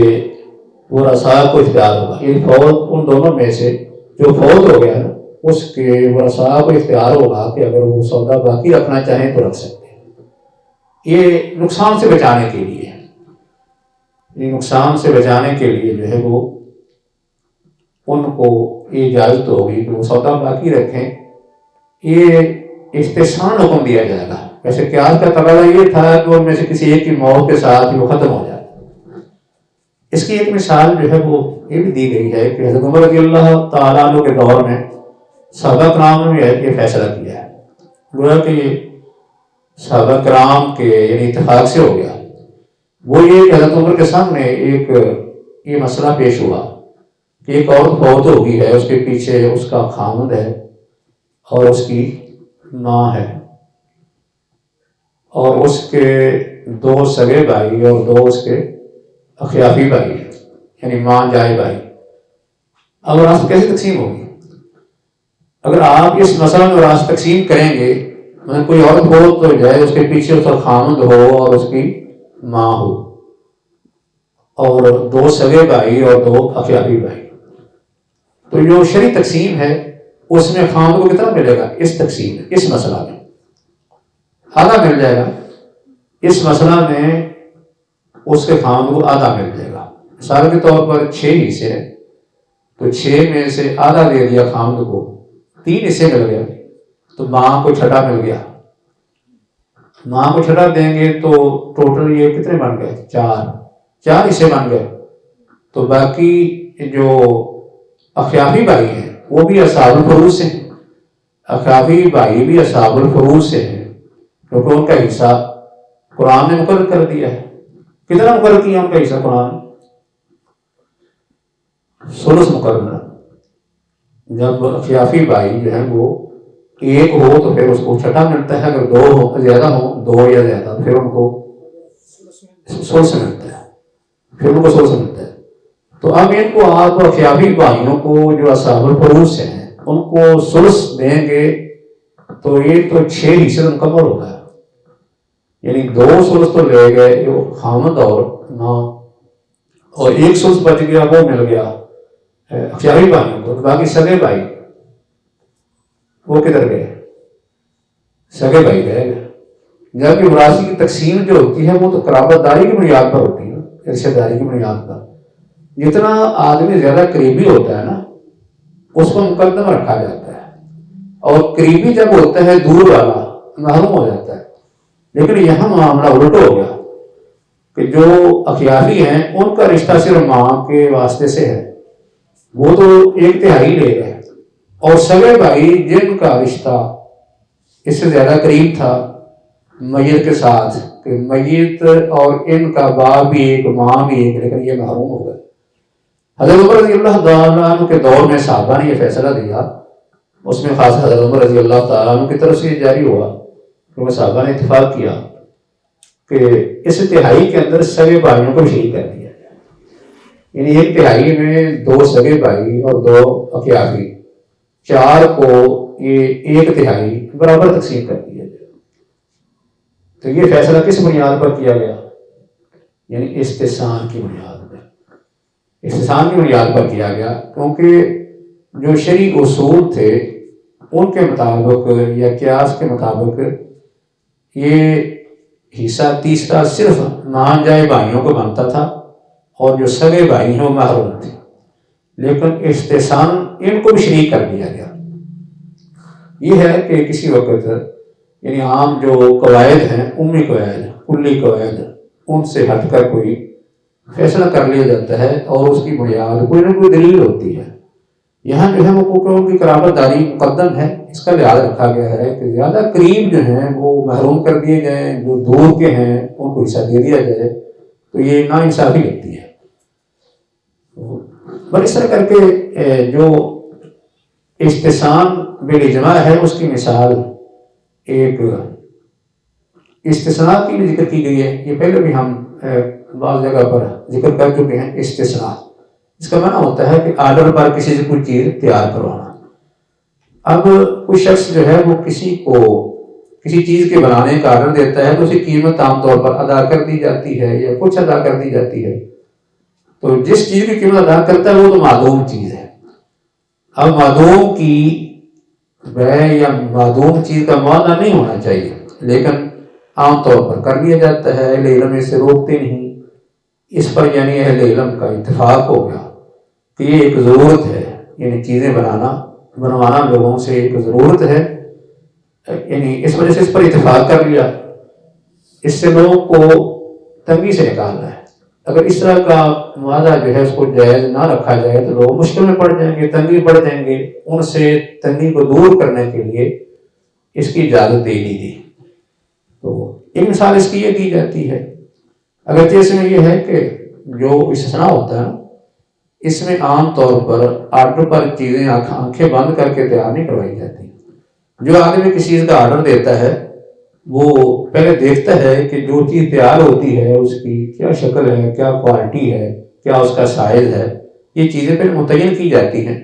ورثاء کو اختیار ہوگا. یعنی فوت ان دونوں میں سے جو فوت ہو گیا اس کے ورثاء کو اختیار ہوگا کہ اگر وہ سودا باقی رکھنا چاہیں تو رکھ سکتے ہیں. یہ نقصان سے بچانے کے لیے، یہ نقصان سے بچانے کے لیے جو ہے وہ ان کو یہ اجازت ہوگی کہ وہ سودا باقی رکھیں. یہ استحسان حکم دیا جائے گا. ویسے قیاس کا تقاضا یہ تھا کہ ان میں سے کسی ایک کی موت کے ساتھ وہ ختم ہو جائے. اس کی ایک مثال جو ہے وہ یہ بھی دی گئی ہے کہ حضرت عمر رضی اللہ تعالیٰ عنہ کے دور میں صحابہ کرام نے یہ فیصلہ کیا ہے. گویا کہ یہ صحابہ کرام کے یعنی اتفاق سے ہو گیا. وہ یہ کہ حضرت عمر کے سامنے ایک یہ مسئلہ پیش ہوا کہ ایک عورت فوت ہو گئی ہے، اس کے پیچھے اس کا خاوند ہے اور اس کی ماں ہے اور اس کے 2 سگے بھائی اور 2 اس کے اخیافی بھائی ہیں، یعنی ماں جائے بھائی، اب وراثت کیسے تقسیم ہوگی؟ اگر آپ اس مسئلہ میں وراثت تقسیم کریں گے، میں کوئی عورت ہو تو جائے اس کے پیچھے اس کا خامند ہو اور اس کی ماں ہو اور 2 سگے بھائی اور 2 اخیافی بھائی، تو جو شرعی تقسیم ہے اس میں خامند کو کتنا ملے گا؟ اس تقسیم میں، اس مسئلہ میں آدھا مل جائے گا، اس مسئلہ میں اس کے خامند کو آدھا مل جائے گا۔ مثال کے طور پر 6 حصے ہیں تو 6 میں سے آدھا دے دیا خامند کو، 3 حصے مل گئے تو ماں کو چھٹا مل گیا۔ ماں کو چھٹا دیں گے تو ٹوٹل یہ کتنے بن گئے؟ 4 حصے بن گئے۔ تو باقی جو اخیافی بھائی ہیں وہ بھی اصحاب الفروض سے ہیں، اخیافی بھائی بھی اصحاب الفروض سے ہیں کیونکہ ان کا حصہ قرآن نے مقرر کر دیا ہے۔ کتنا مقرر کیا ان کا حصہ قرآن؟ ثلث مقرر۔ جب اخیافی بھائی جو ہیں وہ 1 ہو تو پھر اس کو چھٹا ملتا ہے، اگر 2 ہو زیادہ ہو، 2 یا زیادہ، پھر ان کو ثلث ملتا ہے، پھر ان کو ثلث ملتا ہے۔ تو اب ان کو آپ اخیافی بھائیوں کو جو اصحاب الفروض سے ہیں ان کو ثلث دیں گے تو یہ تو 6 حصے مکمل ہوگا، یعنی 2 ثلث تو لے گئے جو خامد اور ماں، اور 1 ثلث بچ گیا، وہ مل گیا اخیافی بھائیوں کو۔ باقی سگے بھائی وہ کدھر گئے؟ سگے بھائی رہ گئے۔ جبکہ وراثت کی تقسیم جو ہوتی ہے وہ تو قرابت داری کی بنیاد پر ہوتی ہے، رشتہ داری کی بنیاد پر۔ جتنا آدمی زیادہ قریبی ہوتا ہے نا اس کو مقدم رکھا جاتا ہے، اور قریبی جب ہوتا ہے دور والا محروم ہو جاتا ہے۔ لیکن یہاں معاملہ الٹ ہو گیا کہ جو اخیافی ہیں ان کا رشتہ صرف ماں کے واسطے سے ہے، وہ تو 1/3 لے گئے، اور سگے بھائی جن کا رشتہ اس سے زیادہ قریب تھا میت کے ساتھ کہ میت اور ان کا باپ بھی ایک ماں بھی ایک، لیکن یہ محروم ہو گئے۔ حضرت عمر رضی اللہ تعالیٰ عنہ کے دور میں صحابہ نے یہ فیصلہ دیا، اس میں خاص حضرت عمر رضی اللہ تعالیٰ عنہ کی طرف سے یہ جاری ہوا کیونکہ صحابہ نے اتفاق کیا کہ اس 1/3 کے اندر سگے بھائیوں کو شریک کر دیا جائے، یعنی 1/3 میں 2 سگے بھائی اور 2 اخیافی، 4 کو یہ 1/3 برابر تقسیم کر دیا جائے۔ تو یہ فیصلہ کس بنیاد پر کیا گیا؟ یعنی استحسان کی بنیاد پر، استحسان کی بنیاد پر کیا گیا، کیونکہ جو شرعی اصول تھے ان کے مطابق یا قیاس کے مطابق یہ حصہ تیسرا صرف مان جائے بھائیوں کو بنتا تھا اور جو سگے بھائی ہیں وہ محروم تھے، لیکن استحسان ان کو بھی شریک کر دیا گیا۔ یہ ہے کہ کسی وقت یعنی عام جو قواعد ہیں، امی قواعد، کلی قواعد، ان سے ہٹ کر کوئی فیصلہ کر لیا جاتا ہے اور اس کی بنیاد کوئی نہ کوئی دلیل ہوتی ہے۔ یہاں جو ہے وہ ان کی قرابت داری مقدم ہے، اس کا لحاظ رکھا گیا ہے کہ زیادہ قریب جو ہیں وہ محروم کر دیے جائیں، جو دور کے ہیں ان کو حصہ دے دیا جائے، تو یہ ناانصافی لگتی ہے۔ پر اس طرح کر کے جو استحسان بالاجماع ہے اس کی مثال ایک استثناء کی بھی ذکر کی گئی ہے، یہ پہلے بھی ہم بعض جگہ پر ذکر کر چکے ہیں۔ استثناء اس کا معنی ہوتا ہے کہ آرڈر پر کسی سے کوئی چیز تیار کروانا۔ اب کوئی شخص جو ہے وہ کسی کو کسی چیز کے بنانے کا آرڈر دیتا ہے تو اسے قیمت عام طور پر ادا کر دی جاتی ہے یا کچھ ادا کر دی جاتی ہے، تو جس چیز کی قیمت ادا کرتا ہے وہ تو معدوم چیز ہے۔ اب معدوم کی بیع یا معدوم چیز کا معاہدہ نہیں ہونا چاہیے، لیکن عام طور پر کر لیا جاتا ہے، اہل علم اس سے روکتے نہیں۔ اس پر یعنی اہل علم کا اتفاق ہو گیا کہ یہ ایک ضرورت ہے، یعنی چیزیں بنوانا لوگوں سے ایک ضرورت ہے، یعنی اس وجہ سے اس پر اتفاق کر لیا۔ اس سے لوگوں کو تنگی سے نکالنا ہے۔ اگر اس طرح کا معاہدہ جو ہے اس کو جائز نہ رکھا جائے تو لوگ مشکل میں پڑ جائیں گے، تنگی پڑ جائیں گے، ان سے تنگی کو دور کرنے کے لیے اس کی اجازت دے دی گئی۔ تو ایک مثال اس کی یہ دی جاتی ہے، اگرچہ اس میں یہ ہے کہ جو استثناء ہوتا ہے اس میں عام طور پر آرڈر پر چیزیں آنکھیں بند کر کے تیار نہیں کروائی جاتی، جو آدمی کسی چیز کا آرڈر دیتا ہے وہ پہلے دیکھتا ہے کہ جو چیز تیار ہوتی ہے اس کی کیا شکل ہے، کیا کوالٹی ہے، کیا اس کا سائز ہے، یہ چیزیں پہلے متعین کی جاتی ہیں،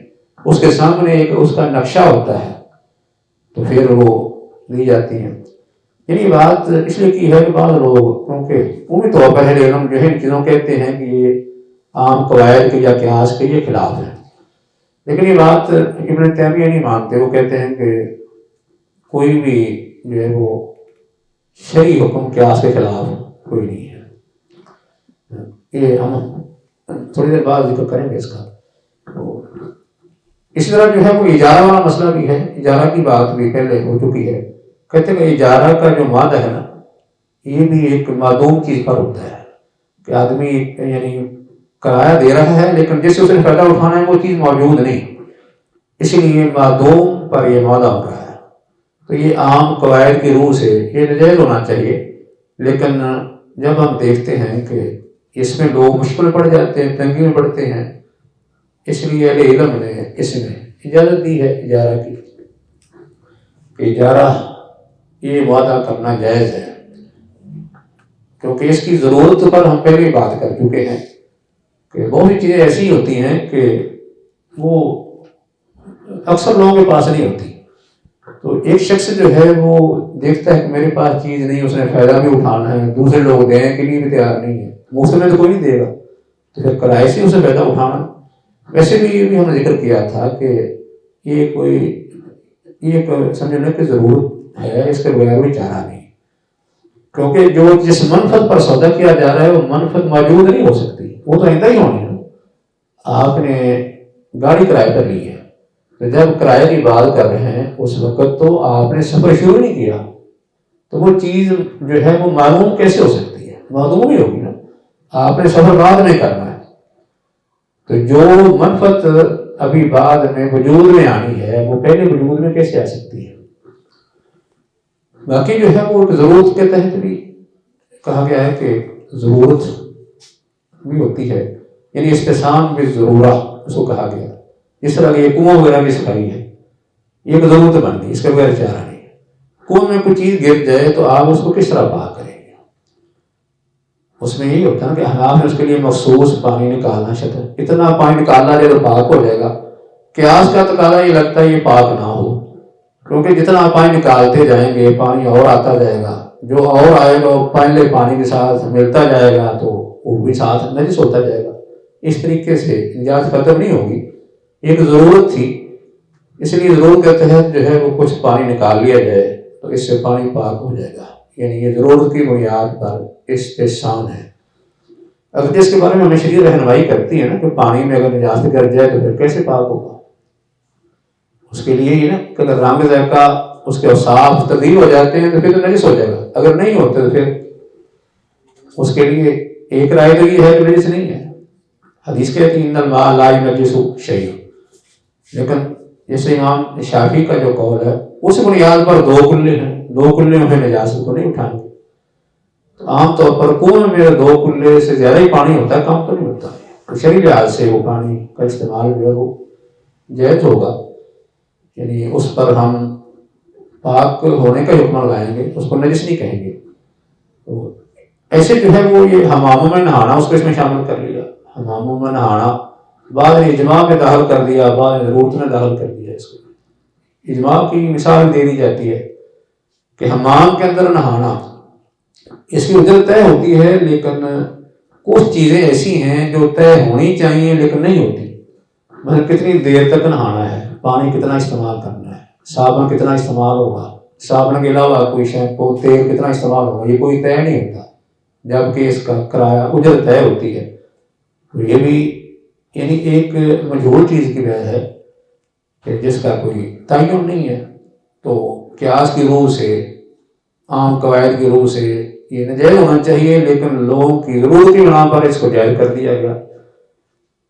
اس کے سامنے ایک اس کا نقشہ ہوتا ہے تو پھر وہ دی جاتی ہیں۔ یعنی بات اس لیے کی ہے کہ بعض لوگ کیونکہ عمومی طور پر علم جو ہے ان چیزوں کہتے ہیں کہ یہ عام قواعد کے یا قیاس کے یہ خلاف ہے، لیکن یہ بات ابن تیمیہ نہیں مانتے۔ وہ کہتے ہیں کہ کوئی بھی جو ہے وہ شرعی حکم قیاس کے خلاف کوئی نہیں ہے۔ یہ ہم تھوڑی دیر بعد ذکر کریں گے اس کا۔ اسی طرح جو ہے وہ اجارہ والا مسئلہ بھی ہے، اجارہ کی بات بھی پہلے ہو چکی ہے۔ کہتے ہیں کہ اجارہ کا جو مادہ ہے نا یہ بھی ایک معدوم چیز پر ہوتا ہے کہ آدمی یعنی کرایہ دے رہا ہے لیکن جس سے اسے فائدہ اٹھانا ہے وہ چیز موجود نہیں، اسی لیے معدوم پر یہ مادہ ہو رہا ہے۔ تو یہ عام قواعد کی روح سے یہ ناجائز ہونا چاہیے، لیکن جب ہم دیکھتے ہیں کہ اس میں لوگ مشکل پڑ جاتے ہیں، تنگی میں پڑتے ہیں، اس لیے اہل علم نے اس میں اجازت دی ہے اجارہ کی کہ اجارہ یہ وعدہ کرنا جائز ہے، کیونکہ اس کی ضرورت پر ہم پہلے بات کر چکے ہیں کہ بہت سی چیزیں ایسی ہوتی ہیں کہ وہ اکثر لوگوں کے پاس نہیں ہوتی۔ تو ایک شخص جو ہے وہ دیکھتا ہے کہ میرے پاس چیز نہیں، اس نے فائدہ بھی اٹھانا ہے، دوسرے لوگ دینے کے لیے بھی تیار نہیں ہے، مفت میں تو کوئی نہیں دے گا، تو پھر کرائے سے اسے فائدہ اٹھانا۔ ویسے بھی یہ بھی ہم نے ذکر کیا تھا کہ یہ کوئی ایک سمجھنے کی ضرورت ہے، اس کے بغیر بھی چارہ نہیں، کیونکہ جو جس منفعت پر سودا کیا جا رہا ہے وہ منفعت موجود نہیں ہو سکتی، وہ تو آئندہ ہی ہونی ہے۔ آپ نے گاڑی کرائے پر لی ہے تو جب کرائے کی بات کر رہے ہیں اس وقت تو آپ نے سفر شروع نہیں کیا، تو وہ چیز جو ہے وہ معلوم کیسے ہو سکتی ہے؟ معلوم ہی ہوگی نا، آپ نے سفر بعد میں کرنا ہے، تو جو منفعت ابھی بعد میں وجود میں آنی ہے وہ پہلے وجود میں کیسے آ سکتی ہے؟ باقی جو ہے وہ ضرورت کے تحت بھی کہا گیا ہے کہ ضرورت بھی ہوتی ہے، یعنی استحسان بھی ضرورہ اس کو کہا گیا۔ اس طرح یہ کنواں وغیرہ بھی سکھائی ہے، یہ ایک ضرورت بن گئی، اس کے بغیر چارہ نہیں ہے۔ کنویں میں کوئی چیز گر جائے تو آپ اس کو کس طرح پاک کریں گے؟ اس میں یہی ہوتا ہے کہ حناف نے اس کے لیے مخصوص پانی نکالنا شرط، اتنا پانی نکالنا جائے تو پاک ہو جائے گا۔ قیاس کا تقاضا یہ لگتا ہے یہ پاک نہ ہو، کیونکہ جتنا پانی نکالتے جائیں گے پانی اور آتا جائے گا، جو اور آئے گا پہلے پانی کے ساتھ ملتا جائے گا تو وہ بھی ساتھ نجس ہوتا جائے گا۔ اس طریقے سے نجات ختم نہیں ہوگی، ایک ضرورت تھی، اس لیے ضرورت کے تحت جو ہے وہ کچھ پانی نکال لیا جائے تو اس سے پانی پاک ہو جائے گا، یعنی یہ ضرورت کی بنیاد پر استحسان ہے۔ اگر جس کے بارے میں ہمیں شریعت رہنمائی کرتی ہے نا کہ پانی میں اگر نجاست گر جائے تو پھر کیسے پاک ہوگا؟ اس کے لیے یہ نا کہ اگر رنگ ذائقہ اس کے اوصاف تبدیل ہو جاتے ہیں تو پھر تو نجس ہو جائے گا، اگر نہیں ہوتے تو پھر اس کے لیے ایک رائے تو یہ ہے کہ نجس نہیں ہے۔ حدیث کہتی ہے ان الماء لا ينجس شیء، لیکن جیسے امام شافعی کا جو قول ہے اس بنیاد پر دو کلے ہیں، دو کلے میں نجاست کو نہیں اٹھائیں گے۔ تو عام طور پر کنویں میں دو کلے سے زیادہ ہی پانی ہوتا ہے، کم تو نہیں ہوتا، تو شرعی لحاظ سے وہ پانی کا استعمال جو ہے وہ جائز ہوگا، یعنی اس پر ہم پاک ہونے کا حکم لگائیں گے، اس کو نجس نہیں کہیں گے۔ تو ایسے جو ہے وہ یہ حماموں میں نہانا اس کو اس میں شامل کر لیا، حماموں میں نہانا بعض نے اجماع میں داخل کر دیا، بعض نے ضرورت میں داخل کر دیا۔ اس کو اجماع کی مثال دے دی جاتی ہے کہ حمام کے اندر نہانا اس کی اجرت طے ہوتی ہے، لیکن کچھ چیزیں ایسی ہیں جو طے ہونی چاہیے لیکن نہیں ہوتی، مطلب کتنی دیر تک نہانا ہے، پانی کتنا استعمال کرنا ہے، صابن کتنا استعمال ہوگا، صابن کے علاوہ کوئی شیمپو تیل کتنا استعمال ہوگا، یہ کوئی طے نہیں ہوتا، جبکہ اس کا کرایہ اجرت طے ہوتی ہے۔ تو یہ بھی یعنی ایک مجہول چیز کی وجہ ہے کہ جس کا کوئی تعین نہیں ہے، تو قیاس کی روح سے عام قواعد کی روح سے یہ ناجائز ہونا چاہیے، لیکن لوگوں کی ضرورت کی بنا پر اس کو جائز کر دیا گیا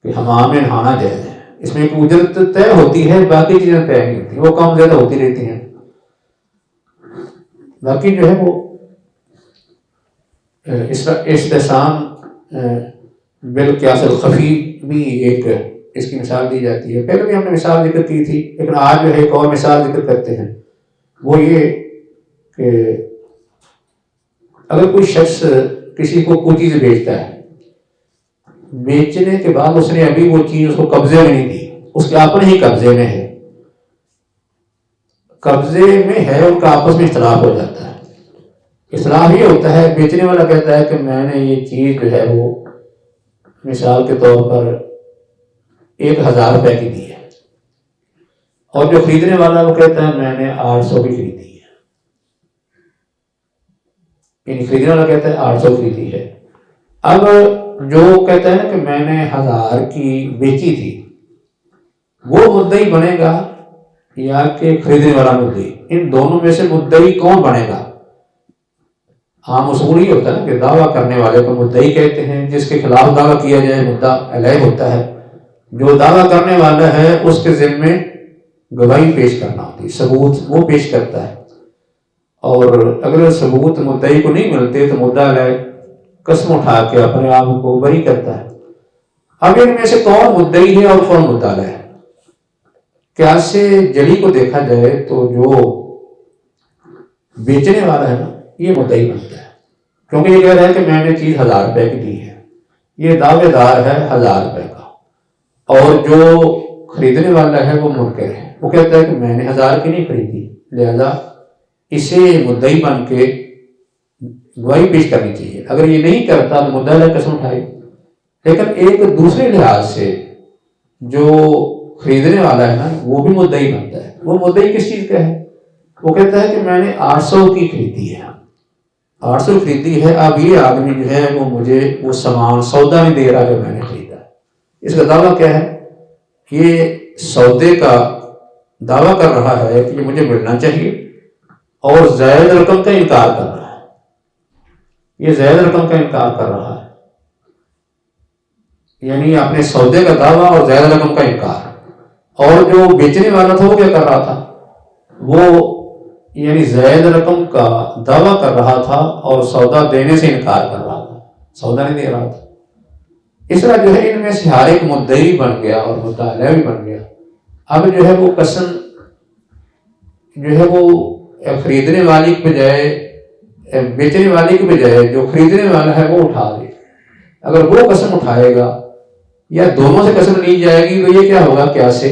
کہ حمام میں نہانا جائز ہے۔ اس میں ایک اجرت طے ہوتی ہے، باقی چیزیں طے نہیں ہوتی، وہ کم زیادہ ہوتی رہتی ہیں۔ باقی جو ہے وہ استحسان بالقیاس الخفی بھی ایک اس کی مثال دی جاتی ہے، پہلے بھی ہم نے مثال ذکر کی تھی، لیکن آج جو ہے ایک اور مثال ذکر کرتے ہیں وہ یہ کہ اگر کوئی شخص کسی کو کوئی چیز بیچتا ہے، بیچنے کے بعد اس نے ابھی وہ چیز اس کو قبضے میں نہیں دی، اس کے اپنے ہی قبضے میں ہے، قبضے میں ہے، ان کا آپس میں اختلاف ہو جاتا ہے۔ اختلاف یہ ہوتا ہے، بیچنے والا کہتا ہے کہ میں نے یہ چیز جو ہے وہ مثال کے طور پر 1000 روپے کی دی ہے، اور جو خریدنے والا وہ کہتا ہے میں نے 800 کی خریدی ہے، یعنی خریدنے والا کہتا ہے 800 خریدی ہے۔ اب جو کہتا ہے نا کہ میں نے 1000 کی بیچی تھی، وہ مدعی بنے گا یا کہ خریدنے والا مدعی؟ ان دونوں میں سے مدعی کون بنے گا؟ عام اصول ہی ہوتا ہے نا کہ دعویٰ کرنے والے کو مدعی کہتے ہیں، جس کے خلاف دعویٰ کیا جائے مدعا علیہ ہوتا ہے۔ جو دعویٰ کرنے والا ہے اس کے ذمے گواہی پیش کرنا ہوتی ہے، ثبوت وہ پیش کرتا ہے، اور اگر ثبوت مدعی کو نہیں ملتے تو مدعا علیہ قسم اٹھا کے اپنے آپ کو بری کرتا ہے۔ اب ان میں سے کون مدعی ہے اور کون مدعا علیہ ہے؟ قیاس جلی کو دیکھا جائے تو جو بیچنے والا ہے نا یہ مدعی بنتا ہے، کیونکہ یہ کہہ رہا ہے کہ میں نے چیز 1000 روپے کی دی ہے، یہ دعوے دار ہے 1000 روپے کا، اور جو خریدنے والا ہے وہ منکر ہے، وہ کہتا ہے کہ میں نے 1000 کی نہیں خریدی، لہذا اسے مدعی بن کے گواہی پیش کرنی چاہیے۔ اگر یہ نہیں کرتا تو مدعا علیہ قسم اٹھائے۔ لیکن ایک دوسرے لحاظ سے جو خریدنے والا ہے نا وہ بھی مدعی بنتا ہے۔ وہ مدعی کس چیز کا ہے؟ وہ کہتا ہے کہ میں نے 800 کی خریدی ہے، 800 خریدی ہے، اب یہ آدمی جو ہے وہ مجھے وہ سامان سودا نہیں دے رہا جو میں نے خریدا ہے۔ اس کا دعویٰ کیا ہے؟ یہ سودے کا دعویٰ کر رہا ہے کہ یہ مجھے ملنا چاہیے، اور زائد رقم کا انکار کر رہا ہے، یہ زائد رقم کا انکار کر رہا ہے، یعنی اپنے سودے کا دعویٰ اور زائد رقم کا انکار۔ اور جو بیچنے والا تھا وہ کیا کر رہا تھا؟ وہ یعنی زائد رقم کا دعویٰ کر رہا تھا اور سودا دینے سے انکار کر رہا تھا، سودا نہیں دے رہا تھا۔ اس طرح جو ہے ان میں سے ہر ایک مدعی بن گیا اور مدعا علیہ بھی بن گیا۔ اب جو ہے وہ قسم جو ہے وہ خریدنے والی کے بجائے بیچنے والی کے بجائے جو خریدنے والا ہے وہ اٹھا دے۔ اگر وہ قسم اٹھائے گا یا دونوں سے قسم لی جائے گی تو یہ کیا ہوگا؟ قیاس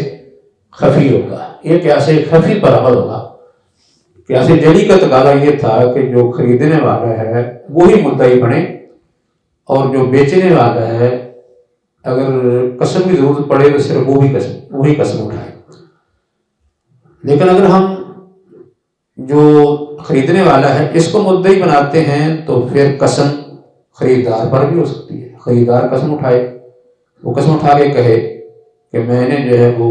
خفی ہوگا، یہ قیاس خفی پر عمل ہوگا۔ قیاس جلی کا تقاضا یہ تھا کہ جو خریدنے والا ہے وہی مدعی بنے، اور جو بیچنے والا ہے اگر قسم کی ضرورت پڑے تو صرف وہی قسم اٹھائے۔ لیکن اگر ہم جو خریدنے والا ہے اس کو مدعی بناتے ہیں تو پھر قسم خریدار پر بھی ہو سکتی ہے۔ خریدار قسم اٹھائے، وہ قسم اٹھا کے کہے کہ میں نے جو ہے وہ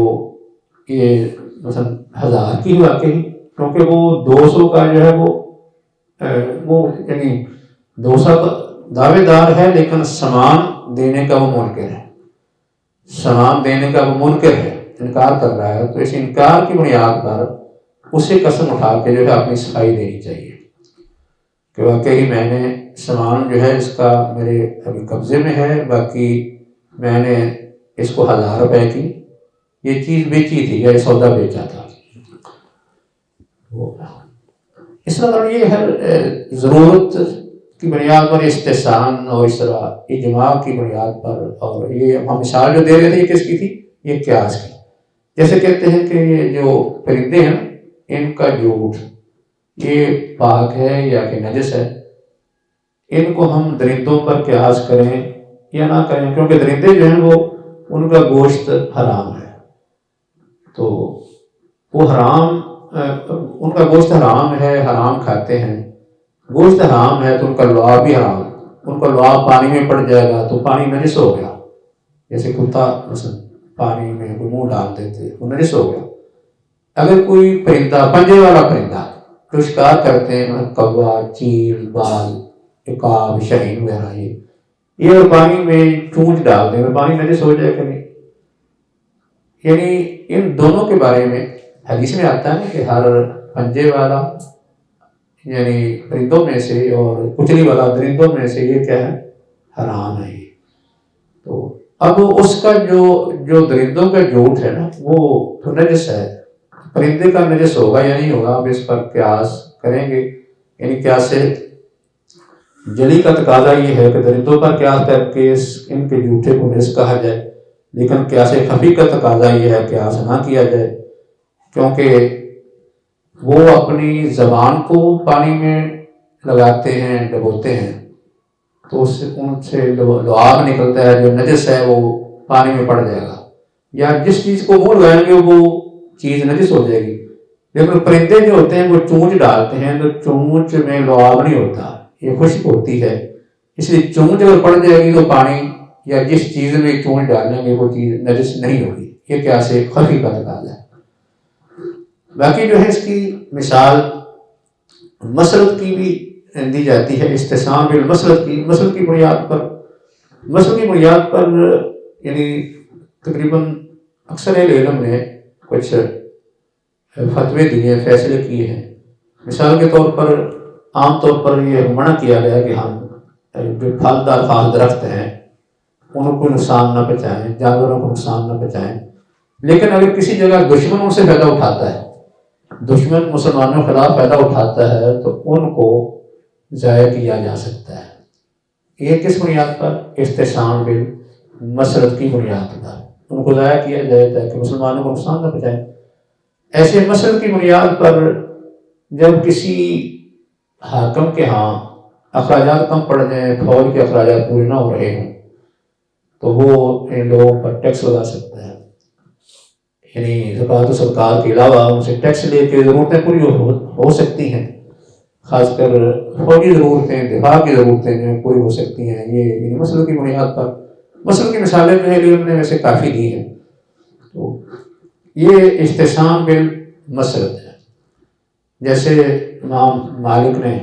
یہ مثلا 1000 کی واقعی، کیونکہ وہ 200 کا جو ہے وہ یعنی 200 کا دعوے دار ہے لیکن سامان دینے کا وہ منکر ہے، سامان دینے کا وہ منکر ہے، انکار کر رہا ہے۔ تو اس انکار کی بنیاد پر اسے قسم اٹھا کے جو ہے اپنی صفائی دینی چاہیے کہ واقعی میں نے سامان جو ہے اس کا میرے ابھی قبضے میں ہے، باقی میں نے اس کو 1000 روپے کی یہ چیز بیچی تھی یا سودا بیچا تھا۔ اس طرح یہ ہر ضرورت کی بنیاد پر استحسان اور اس طرح اجماع کی بنیاد پر، اور یہ ہم مثال جو دے رہے تھے یہ کس کی تھی؟ یہ قیاس کی۔ جیسے کہتے ہیں کہ یہ جو پرندے ہیں ان کا جھوٹ یہ پاک ہے یا کہ نجس ہے، ان کو ہم درندوں پر قیاس کریں یا نہ کریں، کیونکہ درندے جو ہیں وہ ان کا گوشت حرام ہے، تو وہ حرام ان کا گوشت حرام ہے، حرام کھاتے ہیں، گوشت حرام ہے تو ان کا لعاب بھی حرام، ان کا لعاب پانی میں پڑ جائے گا تو پانی نجس ہو گیا، جیسے کتا مثلا پانی میں منہ ڈال دیتے وہ نجس ہو گیا۔ اگر کوئی پرندہ پنجے والا پرندہ جو شکار کرتے ہیں کوا، چیل، بال، عقاب، شاہین وغیرہ، یہ اگر پانی میں چونچ ڈال دیں تو پانی نجس ہو جائے گا نہیں؟ یعنی ان دونوں کے بارے میں حدیث میں آتا ہے کہ ہر پنجے والا یعنی پرندوں میں سے اور کچلی والا درندوں میں سے یہ کیا ہے؟ حرام ہے۔ تو اب اس کا جو درندوں کا جھوٹ ہے نا وہ تو نجس ہے، پرندے کا نجس ہوگا یا نہیں ہوگا، اب اس پر قیاس کریں گے، یعنی قیاس سے جلی کا تقاضا یہ ہے کہ درندوں پر قیاس کر کے ان کے جھوٹے کو نجس کہا جائے، لیکن قیاس خفی کا تقاضا یہ ہے قیاس نہ کیا جائے، کیونکہ وہ اپنی زبان کو پانی میں لگاتے ہیں، ڈبوتے ہیں، تو ان سے لعاب نکلتا ہے، جو نجس ہے وہ پانی میں پڑ جائے گا، یا جس چیز کو منہ لگائیں گے وہ چیز نجس ہو جائے گی۔ لیکن پرندے جو ہوتے ہیں وہ چونچ ڈالتے ہیں تو چونچ میں لعاب نہیں ہوتا، یہ خشک ہوتی ہے، اس لیے چونچ اگر پڑ جائے گی تو پانی یا جس چیز میں چونچ ڈالیں گے وہ چیز نجس نہیں ہوگی، یہ قیاس خفی کا تقاضا ہے۔ باقی جو ہے اس کی مثال مسلط کی بھی دی جاتی ہے، استثناء بالمسلط کی، مسلط کی بنیاد پر یعنی تقریباً اکثر اہل علم نے کچھ فتوے دیے، فیصلے کیے ہیں۔ مثال کے طور پر عام طور پر یہ منع کیا گیا کہ ہم جو پھلدار خاص درخت ہیں ان کو نقصان نہ پہنچائیں، جانوروں کو نقصان نہ پہنچائیں، لیکن اگر کسی جگہ دشمن ان سے فائدہ اٹھاتا ہے، دشمن مسلمانوں کے خلاف فائدہ اٹھاتا ہے تو ان کو ضائع کیا جا سکتا ہے۔ یہ کس بنیاد پر؟ استحسان بالمسلط کی بنیاد پر ان کو ضائع کیا جائے تاکہ مسلمانوں کو نقصان نہ پہنچائے۔ ایسے مسلط کی بنیاد پر جب کسی حاکم کے ہاں اخراجات کم پڑ جائیں، فوج کے اخراجات پورے نہ ہو رہے ہوں، تو وہ ان لوگوں پر ٹیکس لگا سکتا ہے، یعنی زکوٰۃ و صدقات کے علاوہ ان سے ٹیکس لے کے ضرورتیں پوری ہو سکتی ہیں، خاص کر فوجی ضرورتیں، دفاع کی ضرورتیں جو پوری ہو سکتی ہیں۔ یہ مسلط کی بنیاد پر، مسلط کی مثالیں جو ہے علم نے ویسے کافی دی ہیں، تو یہ استحسان بالمسلط ہے۔ جیسے امام مالک نے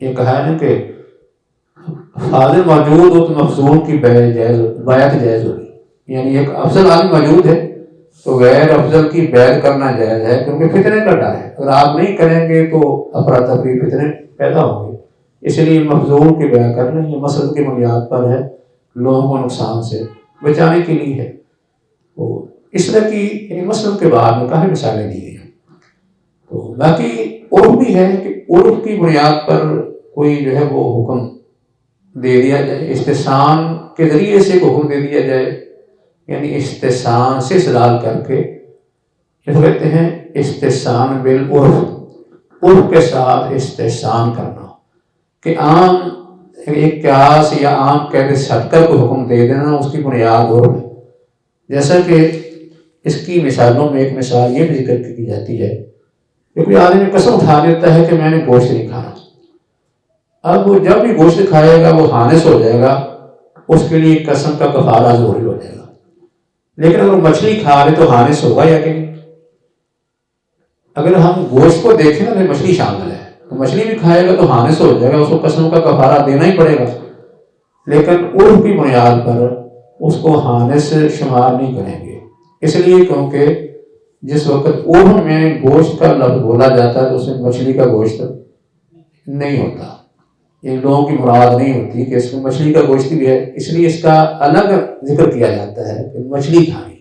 یہ کہا ہے نا کہ فاضل موجود ہو تو مخزون کی بیعت جائز ہوگی، یعنی ایک افضل آدمی موجود ہے تو غیر افضل کی بیعت کرنا جائز ہے، کیونکہ فتنے کا ڈر ہے، اگر آپ نہیں کریں گے تو افراتفری فتنے پیدا ہوں گے، اس لیے مخزون کی بیعت کرنا یہ مسلط کی بنیاد پر ہے، لوگوں کو نقصان سے بچانے کے لیے ہے۔ تو اس طرح کی یعنی مسلط کے بعد میں کافی مثالیں دی گئی ہیں۔ تو باقی عرف بھی ہے کہ عرف کی بنیاد پر کوئی جو ہے وہ حکم دے دیا جائے، استحسان کے ذریعے سے حکم دے دیا جائے، یعنی استحسان سے استدلال کر کے، اس کو کہتے ہیں استحسان بالعرف، عرف کے ساتھ استحسان کرنا، کہ عام ایک قیاس یا عام قاعدے سے ہٹ کر کوئی حکم دے دینا، اس کی بنیاد عرف ہے۔ جیسا کہ اس کی مثالوں میں ایک مثال یہ بھی ذکر کی جاتی ہے کہ کوئی آدمی قسم اٹھا دیتا ہے کہ میں نے گوشت نہیں کھانا، اب وہ جب بھی گوشت کھائے گا وہ حانث ہو جائے گا، اس کے لیے قسم کا کفارہ ضروری ہو جائے گا، لیکن اگر مچھلی کھا لے تو حانث ہوگا یا کہ نہیں؟ اگر ہم گوشت کو دیکھیں نا تو مچھلی شامل ہے، تو مچھلی بھی کھائے گا تو حانث ہو جائے گا، اس کو قسم کا کفارہ دینا ہی پڑے گا، لیکن عرف کی بنیاد پر اس کو حانث شمار نہیں کریں گے، اس لیے کیونکہ جس وقت عرف میں گوشت کا لفظ بولا جاتا ہے تو اس میں مچھلی کا گوشت نہیں ہوتا، یہ لوگوں کی مراد نہیں ہوتی کہ اس میں مچھلی کا گوشت بھی ہے، اس لیے اس کا الگ ذکر کیا جاتا ہے کہ مچھلی کھانی،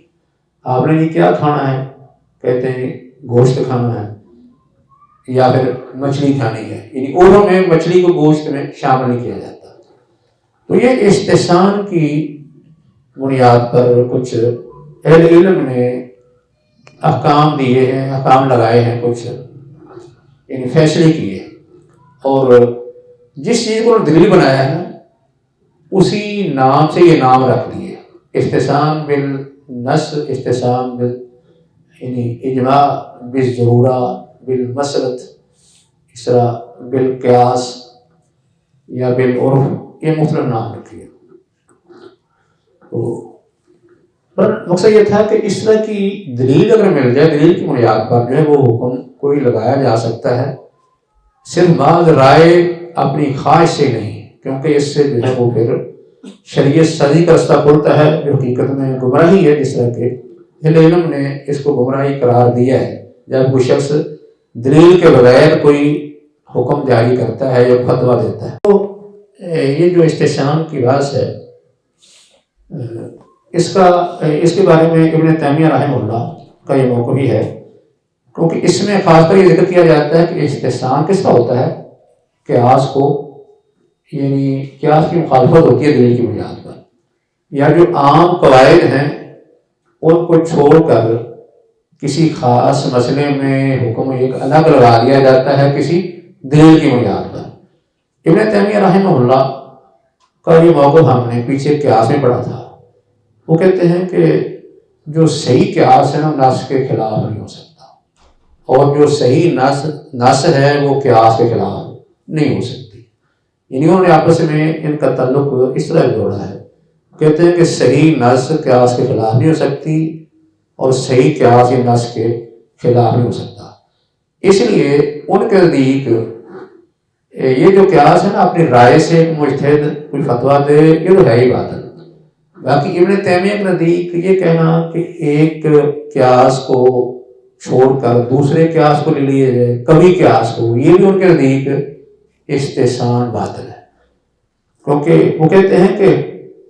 آپ نے یہ کیا کھانا ہے، کہتے ہیں گوشت کھانا ہے یا پھر مچھلی کھانی ہے، یعنی عرف میں مچھلی کو گوشت میں شامل نہیں کیا جاتا۔ تو یہ استحسان کی بنیاد پر کچھ اہل علم نے احکام دیے ہیں، احکام لگائے ہیں، کچھ یعنی فیصلے کیے، اور جس چیز کو دلیل بنایا ہے اسی نام سے یہ نام رکھ دیے، استحسان بالنص، استحسان یعنی اجماع، بالضرورہ، بالمسلط، اس طرح بالقیاس یا بالعرف، یہ مختلف نام رکھیے۔ تو پر مقصد یہ تھا کہ اس طرح کی دلیل اگر مل جائے، دلیل کی بنیاد پر جو ہے وہ حکم کوئی لگایا جا سکتا ہے، صرف بعض رائے اپنی خواہش سے نہیں، کیونکہ اس سے جو ہے وہ پھر شریعت سازی کا رستہ کھلتا ہے، جو حقیقت میں گمراہی ہے، جس طرح کہ اہل علم نے اس کو گمراہی قرار دیا ہے جب کوئی شخص دلیل کے بغیر کوئی حکم جاری کرتا ہے یا فتویٰ دیتا ہے۔ تو یہ جو استحسان کی بات ہے، اس کے بارے میں ابن تیمیہ رحمہ اللہ کا یہ موقف ہی ہے کیونکہ اس میں خاص کر یہ ذکر کیا جاتا ہے کہ استحسان کس کا ہوتا ہے؟ قیاس کو، یعنی قیاس کی مخالفت ہوتی ہے دلیل کی بنیاد پر، یا جو عام قواعد ہیں ان کو چھوڑ کر کسی خاص مسئلے میں حکم ایک الگ لگا دیا جاتا ہے کسی دلیل کی بنیاد پر۔ ابن تیمیہ رحمہ اللہ کا یہ موقف ہم نے پیچھے قیاس میں پڑھا تھا۔ وہ کہتے ہیں کہ جو صحیح قیاس ہے نا نص کے خلاف نہیں ہو سکتا، اور جو صحیح نص ہے وہ قیاس کے خلاف نہیں ہو سکتی۔ یعنی انہوں نے آپس میں ان کا تعلق اس طرح جوڑا ہے، کہتے ہیں کہ صحیح نص قیاس کے خلاف نہیں ہو سکتی اور صحیح قیاس یہ نص کے خلاف نہیں ہو سکتا۔ اس لیے ان کے نزدیک یہ جو قیاس ہے نا اپنی رائے سے ایک مجتہد کوئی فتویٰ دے، یہ تو ہے ہی باطل۔ باقی ابن تیمیہ کے نزدیک یہ کہنا کہ ایک قیاس کو چھوڑ کر دوسرے قیاس کو لے لیے جائے، کبھی قیاس کو، یہ بھی ان کے نزدیک استحسان باطل ہے، کیونکہ وہ کہتے ہیں کہ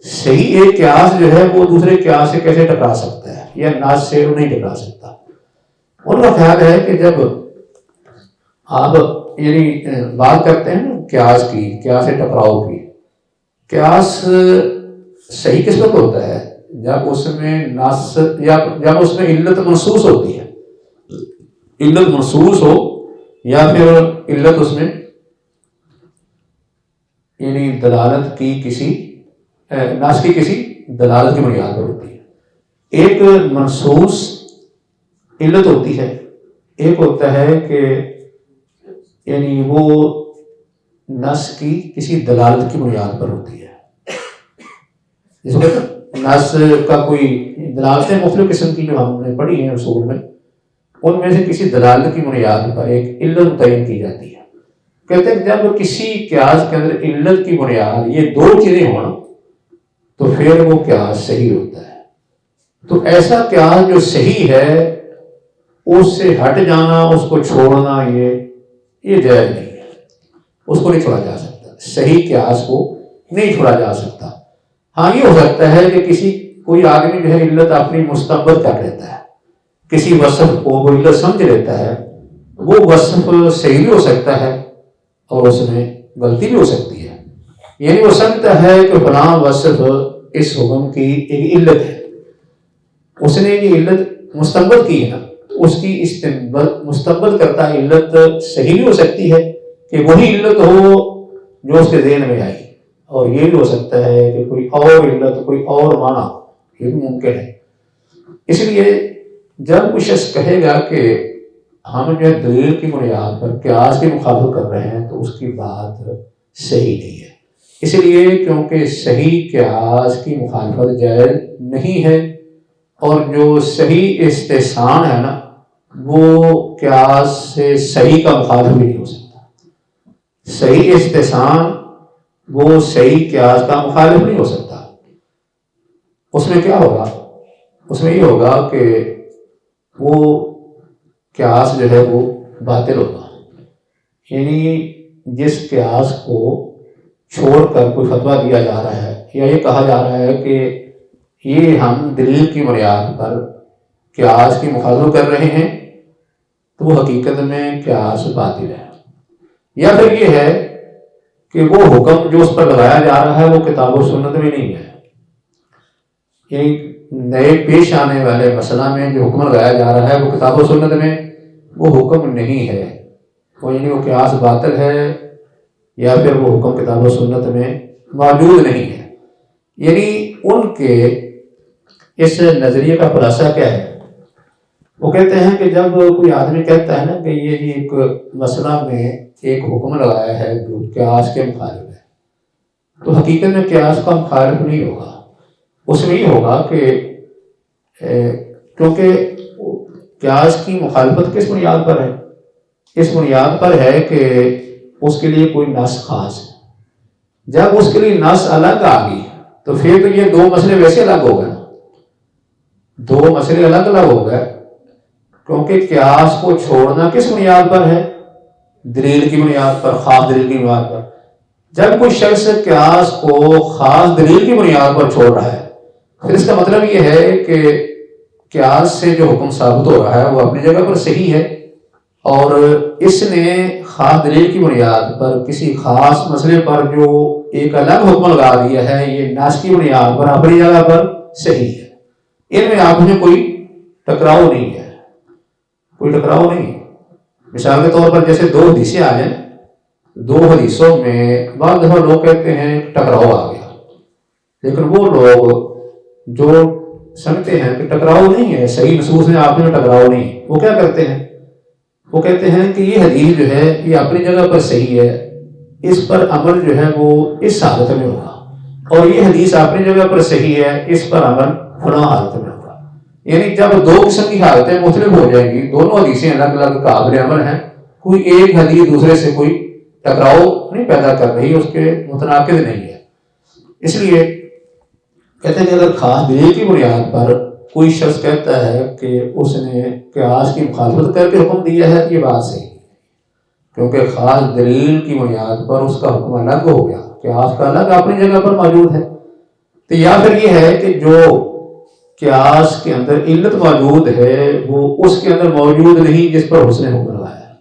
صحیح ایک قیاس جو ہے وہ دوسرے قیاس سے کیسے ٹکرا سکتا ہے، یا نص سے وہ نہیں ٹکرا سکتا۔ ان کا خیال ہے کہ جب آپ یعنی بات کرتے ہیں نا قیاس کی، قیاس سے ٹکراؤ کی، قیاس صحیح کس وقت ہوتا ہے؟ جب اس میں نص یا جب اس میں علت محسوس ہوتی ہے، علت محسوس ہو، یا پھر علت اس میں یعنی دلالت کی کسی نص کی کسی دلالت کی بنیاد پر ہوتی ہے۔ ایک محسوس علت ہوتی ہے، ایک ہوتا ہے کہ یعنی وہ نص کی کسی دلالت کی بنیاد پر ہوتی ہے۔ جس میں نص کا کوئی دلالتیں مختلف قسم کی جو ہم نے پڑھی ہیں اصول میں، ان میں سے کسی دلالت کی بنیاد پر ایک علت متعین کی جاتی ہے۔ کہتے ہیں جب کسی قیاس کے اندر علت کی بنیاد یہ دو چیزیں ہوں تو پھر وہ قیاس صحیح ہوتا ہے۔ تو ایسا قیاس جو صحیح ہے اس سے ہٹ جانا، اس کو چھوڑنا، یہ جائز نہیں ہے، اس کو نہیں چھوڑا جا سکتا، صحیح قیاس کو نہیں چھوڑا جا سکتا۔ ہاں یہ ہو سکتا ہے کہ کوئی آدمی جو ہے علت اپنی مستنبط کر لیتا ہے، کسی وصف کو وہ علت سمجھ لیتا ہے، وہ وصف صحیح بھی ہو سکتا ہے اور اس میں غلطی بھی ہو سکتی ہے۔ یعنی وہ سمجھتا ہے کہ فلاں وصف اس حکم کی ایک علت ہے، اس نے یہ علت مستنبط کی ہے نا، اس کی مستنبط کرتا ہے علت صحیح بھی ہو سکتی ہے کہ وہی علت ہو جو اس کے ذہن میں آئی، اور یہ بھی ہو سکتا ہے کہ کوئی اور علت، کوئی اور معنی، یہ بھی ممکن ہے۔ اس لیے جب کوئی شخص کہے گا کہ ہم جو دلیل کی بنیاد پر قیاس کی مخالفت کر رہے ہیں تو اس کی بات صحیح نہیں ہے، اس لیے کیونکہ صحیح قیاس کی مخالفت جائز نہیں ہے، اور جو صحیح استحسان ہے نا وہ قیاس سے صحیح کا مخالف بھی نہیں ہو سکتا۔ صحیح استحسان وہ صحیح قیاس کا مخالف نہیں ہو سکتا۔ اس میں کیا ہوگا؟ اس میں یہ ہوگا کہ وہ قیاس جو ہے وہ باطل ہوگا، یعنی جس قیاس کو چھوڑ کر کوئی فتویٰ دیا جا رہا ہے یا یہ کہا جا رہا ہے کہ یہ ہم دلیل کی بنیاد پر قیاس کی مخالفت کر رہے ہیں، تو وہ حقیقت میں قیاس باطل ہے۔ یا پھر یہ ہے کہ وہ حکم جو اس پر لگایا جا رہا ہے وہ کتاب و سنت میں نہیں ہے، یعنی نئے پیش آنے والے مسئلہ میں جو حکم لگایا جا رہا ہے وہ کتاب و سنت میں وہ حکم نہیں ہے، وہ یعنی وہ قیاس باطل ہے، یا پھر وہ حکم کتاب و سنت میں موجود نہیں ہے۔ یعنی ان کے اس نظریے کا خلاصہ کیا ہے؟ وہ کہتے ہیں کہ جب کوئی آدمی کہتا ہے نا کہ یہ ایک مسئلہ میں ایک حکم لگایا ہے جو قیاس کے مخالف ہے، تو حقیقت میں قیاس کا مخالف نہیں ہوگا، اس میں یہ ہوگا کہ کیونکہ قیاس کی مخالفت کس بنیاد پر ہے؟ اس بنیاد پر ہے کہ اس کے لیے کوئی نص خاص ہے۔ جب اس کے لیے نص الگ آ گئی تو پھر تو یہ دو مسئلے ویسے الگ ہو گئے، دو مسئلے الگ الگ ہو گئے، کیونکہ قیاس کو چھوڑنا کس بنیاد پر ہے؟ دلیل کی بنیاد پر، خاص دلیل کی بنیاد پر۔ جب کوئی شخص قیاس کو خاص دلیل کی بنیاد پر چھوڑ رہا ہے پھر اس کا مطلب یہ ہے کہ قیاس سے جو حکم ثابت ہو رہا ہے وہ اپنی جگہ پر صحیح ہے، اور اس نے خاص دلیل کی بنیاد پر کسی خاص مسئلے پر جو ایک الگ حکم لگا دیا ہے، یہ ناس کی بنیاد پر اپنی جگہ پر صحیح ہے، ان میں آپ میں کوئی ٹکراؤ نہیں ہے، کوئی ٹکراؤ نہیں ہے۔ مثال کے طور پر جیسے دو حدیثیں آ جائیں، دو حدیثوں میں بعض دفعہ لوگ کہتے ہیں ٹکراؤ آ گیا، لیکن وہ لوگ جو سمجھتے ہیں کہ ٹکراؤ نہیں ہے، صحیح نصوص میں آپ میں ٹکراؤ نہیں، وہ کیا کرتے ہیں؟ وہ کہتے ہیں کہ یہ حدیث جو ہے یہ اپنی جگہ پر صحیح ہے، اس پر عمل جو ہے وہ اس حالت میں ہوگا، اور یہ حدیث اپنی جگہ پر صحیح ہے، اس پر عمل فلاں حالت میں ہوگا۔ یعنی جب دو قسم کی حالتیں مختلف ہو جائیں گی، دونوں حدیثیں الگ الگ قابل عمل ہیں، کوئی ایک حدیث دوسرے سے کوئی ٹکراؤ نہیں پیدا کر رہی، اس کے متناقض نہیں ہے۔ اس لیے کہتے ہیں کہ اگر خاص دلیل کی بنیاد پر کوئی شخص کہتا ہے کہ اس نے قیاس کی مخالفت کر کے حکم دیا ہے، یہ بات صحیح ہے، کیونکہ خاص دلیل کی بنیاد پر اس کا حکم الگ ہو گیا، قیاس کا الگ اپنی جگہ پر موجود ہے۔ تو یا پھر یہ ہے کہ جو قیاس کے اندر علت موجود ہے وہ اس کے اندر موجود نہیں جس پر اس نے حکم لگایا ہے۔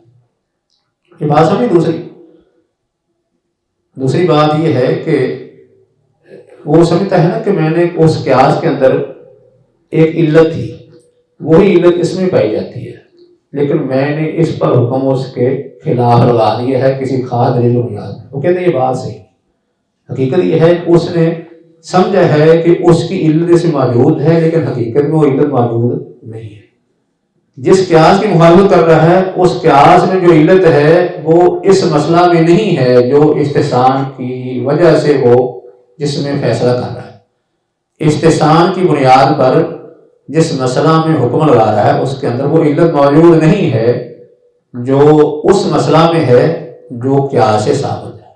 یہ بات سمجھی۔ دوسری بات یہ ہے کہ وہ سمجھتا ہے نا کہ میں نے اس قیاس کے اندر ایک علت تھی، وہی علت اس میں پائی جاتی ہے، لیکن میں نے اس پر حکم اس کے خلاف لگا دیا ہے کسی خاص دلیل بنیاد میں۔ وہ کہتے ہیں یہ بات صحیح۔ حقیقت یہ ہے اس نے سمجھا ہے کہ اس کی علت اس میں موجود ہے، لیکن حقیقت میں وہ علت موجود نہیں ہے۔ جس قیاس کی مخالفت کر رہا ہے اس قیاس میں جو علت ہے وہ اس مسئلہ میں نہیں ہے جو استحسان کی وجہ سے وہ جس میں فیصلہ کر رہا ہے۔ استحسان کی بنیاد پر جس مسئلہ میں حکم لگا رہا ہے اس کے اندر وہ علت موجود نہیں ہے جو اس مسئلہ میں ہے جو قیاس سے ثابت ہے۔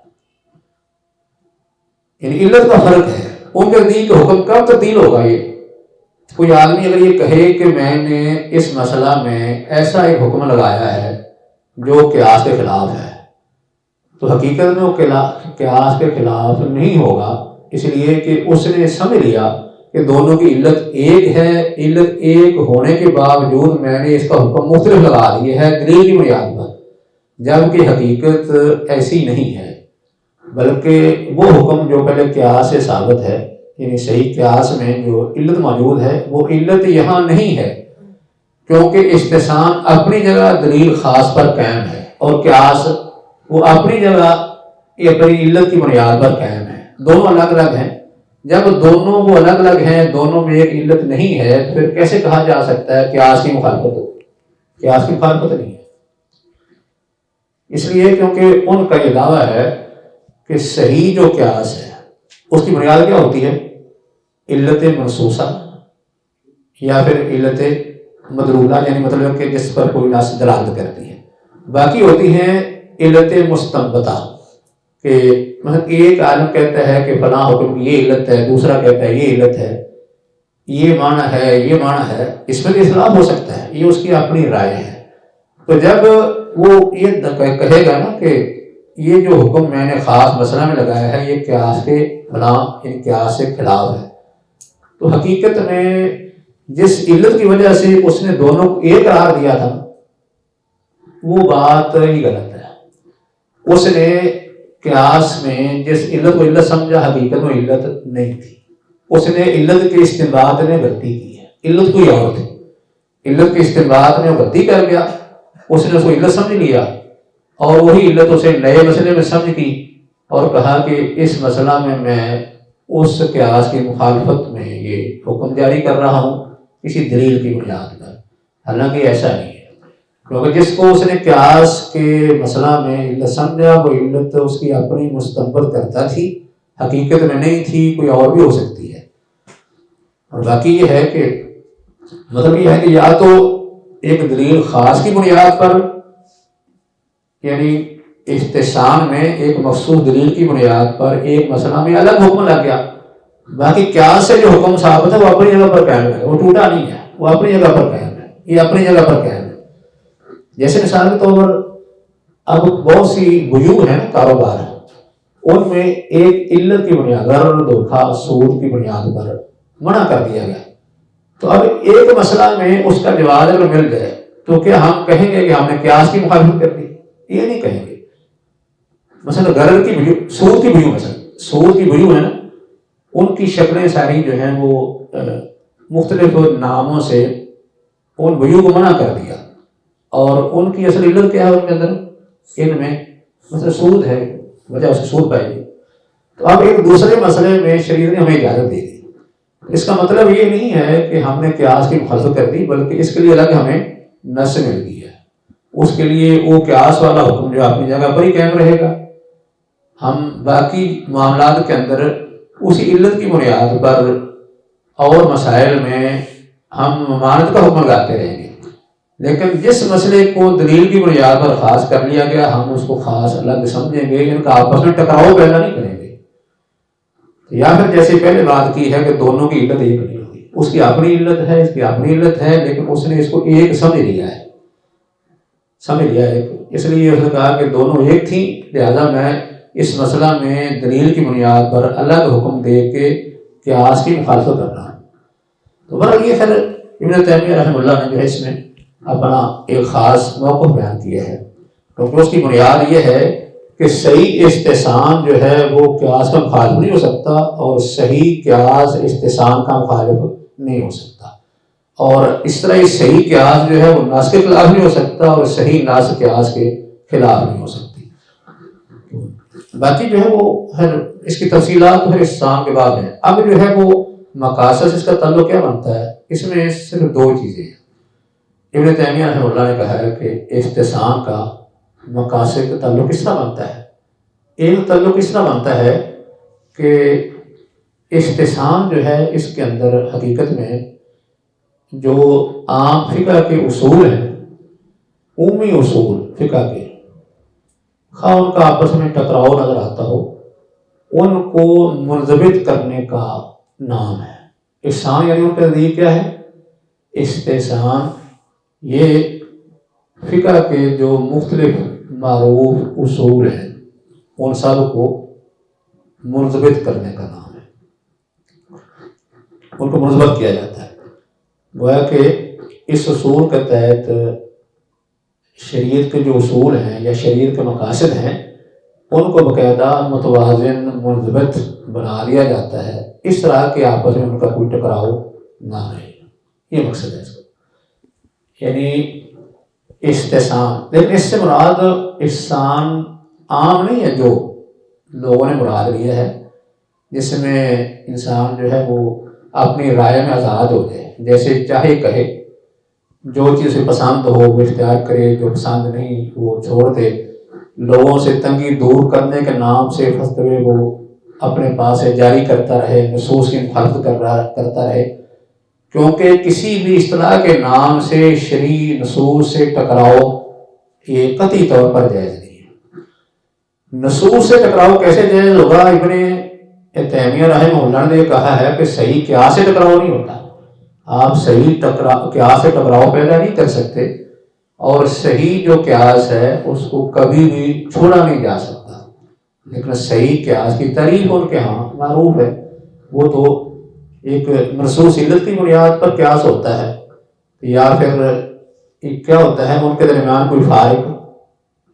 یعنی علت کا فرق ہے، ان کے نزدیک حکم کب تبدیل ہوگا؟ یہ کوئی آدمی اگر یہ کہے کہ میں نے اس مسئلہ میں ایسا ایک حکم لگایا ہے جو قیاس کے خلاف ہے، تو حقیقت میں وہ قیاس کے خلاف نہیں ہوگا، اس لیے کہ اس نے سمجھ لیا کہ دونوں کی علت ایک ہے، علت ایک ہونے کے باوجود میں نے اس کا حکم مختلف لگا دیا ہے دلیل کی بنیاد پر، جبکہ حقیقت ایسی نہیں ہے، بلکہ وہ حکم جو پہلے قیاس سے ثابت ہے، یعنی صحیح قیاس میں جو علت موجود ہے وہ علت یہاں نہیں ہے، کیونکہ استحسان اپنی جگہ دلیل خاص پر قائم ہے اور قیاس وہ اپنی جگہ اپنی علت کی بنیاد پر قائم ہے۔ دونوں الگ الگ ہیں۔ جب دونوں وہ الگ الگ ہیں، دونوں میں ایک علت نہیں ہے، تو پھر کیسے کہا جا سکتا ہے قیاس کی مخالفت ہو؟ قیاس کی مخالفت نہیں ہے، اس لیے کیونکہ ان کا یہ دعویٰ ہے کہ صحیح جو قیاس ہے اس کی بنیاد کیا ہوتی ہے؟ علت منصوصہ یا پھر علت مدلولہ، یعنی مطلب کہ جس پر کوئی نص دلالت کرتی ہے۔ باقی ہوتی ہیں علت مستنبطہ، کہ مثلا ایک عالم کہتا ہے کہ فلاں حکم کی یہ علت ہے، دوسرا کہتا ہے یہ علت ہے، یہ معنی ہے، یہ معنی ہے، اس میں اختلاف ہو سکتا ہے، یہ اس کی اپنی رائے ہے۔ تو جب وہ یہ کہے گا نا کہ یہ جو حکم میں نے خاص مسئلہ میں لگایا ہے یہ قیاس کے فلاں یعنی قیاس کے خلاف ہے، تو حقیقت میں جس علت کی وجہ سے اس نے دونوں کو ایک قرار دیا تھا وہ بات ہی غلط ہے۔ اس نے قیاس میں جس علت کو علت سمجھا، حقیقت میں علت نہیں تھی، اس نے علت کے استنباط میں غلطی کی ہے، علت کوئی اور تھی، علت کے استنباط میں غلطی کر گیا، اس نے اس کو علت سمجھ لیا اور وہی علت اسے نئے مسئلے میں سمجھ کی اور کہا کہ اس مسئلہ میں اس قیاس کی مخالفت میں یہ حکم جاری کر رہا ہوں کسی دلیل کی بنیاد پر، حالانکہ ایسا نہیں ہے، کیونکہ جس کو اس نے قیاس کے مسئلہ میں علت سمجھا وہ علت اس کی اپنی مستنبط کرتا تھی، حقیقت میں نہیں تھی، کوئی اور بھی ہو سکتی ہے۔ اور باقی یہ ہے کہ مطلب یہ ہے کہ یا تو ایک دلیل خاص کی بنیاد پر، یعنی استحسان میں ایک مخصوص دلیل کی بنیاد پر ایک مسئلہ میں الگ حکم لگ گیا، باقی قیاس سے جو حکم ثابت ہے وہ اپنی جگہ پر قائم ہے، وہ ٹوٹا نہیں ہے، وہ اپنی جگہ پر قائم ہے، یہ اپنی جگہ پر قائم ہے۔ جیسے مثال کے طور پر اب بہت سی بیوع ہیں کاروبار، ان میں ایک علت کی بنیاد غرر، دھوکہ، سود کی بنیاد پر منع کر دیا گیا، تو اب ایک مسئلہ میں اس کا جواز اگر مل جائے تو کیا ہم کہیں گے کہ ہم نے قیاس کی مخالفت کر دی؟ یہ نہیں کہیں گے. مثلا غرض کی ویڈیو، سود کی ویڈیو، مثلا سود کی ویڈیو ہے نا، ان کی شکلیں ساری جو ہیں وہ مختلف ناموں سے ان ویڈیو کو منع کر دیا. اور ان کی اصل علت کیا ہے ان کے اندر؟ ان میں مثلا سود ہے، وجہ اسے سود پائی گئی. تو اب ایک دوسرے مسئلے میں شریعت نے ہمیں اجازت دے دی. اس کا مطلب یہ نہیں ہے کہ ہم نے قیاس کی مخالفت کر دی، بلکہ اس کے لیے الگ ہمیں نص مل گئی ہے. اس کے لیے وہ قیاس والا حکم جو اپنی جگہ پر ہی قائم رہے گا. ہم باقی معاملات کے اندر اسی علت کی بنیاد پر اور مسائل میں ہم ممانعت کا حکم لگاتے رہیں گے. لیکن جس مسئلے کو دلیل کی بنیاد پر خاص کر لیا گیا، ہم اس کو خاص الگ سمجھیں گے. ان کا آپس میں ٹکراؤ پیدا نہیں کریں گے. یا پھر جیسے پہلے بات کی ہے کہ دونوں کی علت ایک نہیں ہوگی، اس کی اپنی علت ہے، اس کی اپنی علت ہے، لیکن اس نے اس کو ایک سمجھ لیا ہے. اس لیے اس نے کہا کہ دونوں ایک تھیں، لہذا میں اس مسئلہ میں دلیل کی بنیاد پر الگ حکم دے کے قیاس کی مخالفت کر رہا ہوں. تو بہرحال یہ پھر ابن تیمیہ رحمہ اللہ نے جو ہے اس میں اپنا ایک خاص موقف بیان کیا ہے، کیونکہ اس کی بنیاد یہ ہے کہ صحیح استحسان جو ہے وہ قیاس کا مخالف نہیں ہو سکتا، اور صحیح قیاس استحسان کا مخالف نہیں ہو سکتا. اور اس طرح یہ صحیح قیاس جو ہے وہ ناس کے خلاف نہیں ہو سکتا، اور صحیح ناس قیاس کے خلاف نہیں ہو سکتی. باقی جو ہے وہ ہر اس کی تفصیلات پھر استحسان کے بعد ہیں. اب جو ہے وہ مقاصد، اس کا تعلق کیا بنتا ہے؟ اس میں صرف دو چیزیں ہیں. ابن تیمیہ رحمہ اللہ نے کہا ہے کہ استحسان کا مقاصد کا تعلق کس طرح بنتا ہے؟ ایک تعلق اس طرح بنتا ہے کہ استحسان جو ہے اس کے اندر حقیقت میں جو عام فقہ کے اصول ہیں، عمومی اصول فقہ کے، خواہ ان کا آپس میں ٹکراؤ نظر آتا ہو، ان کو منضبط کرنے کا نام ہے احسان. یعنی ان کا نزدیک کیا ہے؟ استحسان یہ فقہ کے جو مختلف معروف اصول ہیں ان سب کو منضبط کرنے کا نام ہے. ان کو منضبط کیا جاتا ہے. گویا کہ اس اصول کے تحت شریعت کے جو اصول ہیں یا شریعت کے مقاصد ہیں ان کو باقاعدہ متوازن منضبط بنا دیا جاتا ہے، اس طرح کہ آپس میں ان کا کوئی ٹکراؤ نہ رہے. یہ مقصد ہے اس کا، یعنی استحسان. لیکن اس سے مراد احسان عام نہیں ہے جو لوگوں نے مراد لیا ہے، جس میں انسان جو ہے وہ اپنی رائے میں آزاد ہو جائے، جیسے چاہے کہے، جو چیز پسند ہو وہ اختیار کرے، جو پسند نہیں وہ چھوڑ دے. لوگوں سے تنگی دور کرنے کے نام سے فتوے وہ اپنے پاس سے جاری کرتا رہے، نصوص کی مخالفت کرتا رہے، کیونکہ کسی بھی اصطلاح کے نام سے شرعی نصوص سے ٹکراؤ یہ قطعی طور پر جائز نہیں ہے. نصوص سے ٹکراؤ کیسے جائز ہوگا؟ ابن تیمیہ رحمہ اللہ نے کہا ہے کہ صحیح قیاس سے ٹکراؤ نہیں ہوتا. آپ صحیح قیاس سے ٹکراؤ پیدا نہیں کر سکتے، اور صحیح جو قیاس ہے اس کو کبھی بھی چھوڑا نہیں جا سکتا. لیکن صحیح قیاس کی تعریف ان کے ہاں معروف ہے، وہ تو ایک مرصوص علت کی بنیاد پر قیاس ہوتا ہے، یا پھر کیا ہوتا ہے ان کے درمیان کوئی فارق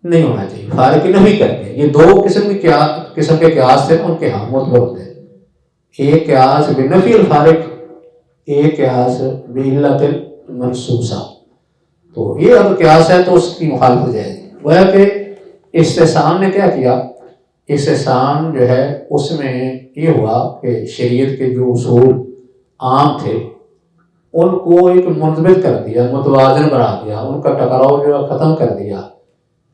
نہیں ہونا چاہیے، فارق کی نفی کر کے. یہ دو قسم کے قیاس سے ان کے ہاں معتبر ہوتے ہیں. ایک قیاس بنفی الفارق، ایک قیاس بعلت المنصوصہ. تو یہ اگر قیاس ہے تو اس کی مخالفت ہو جائے گی. گویا کہ استحسان نے کیا کیا؟ استحسان جو ہے اس میں یہ ہوا کہ شریعت کے جو اصول عام تھے ان کو ایک منضبط کر دیا، متوازن بنا دیا، ان کا ٹکراؤ جو ہے ختم کر دیا.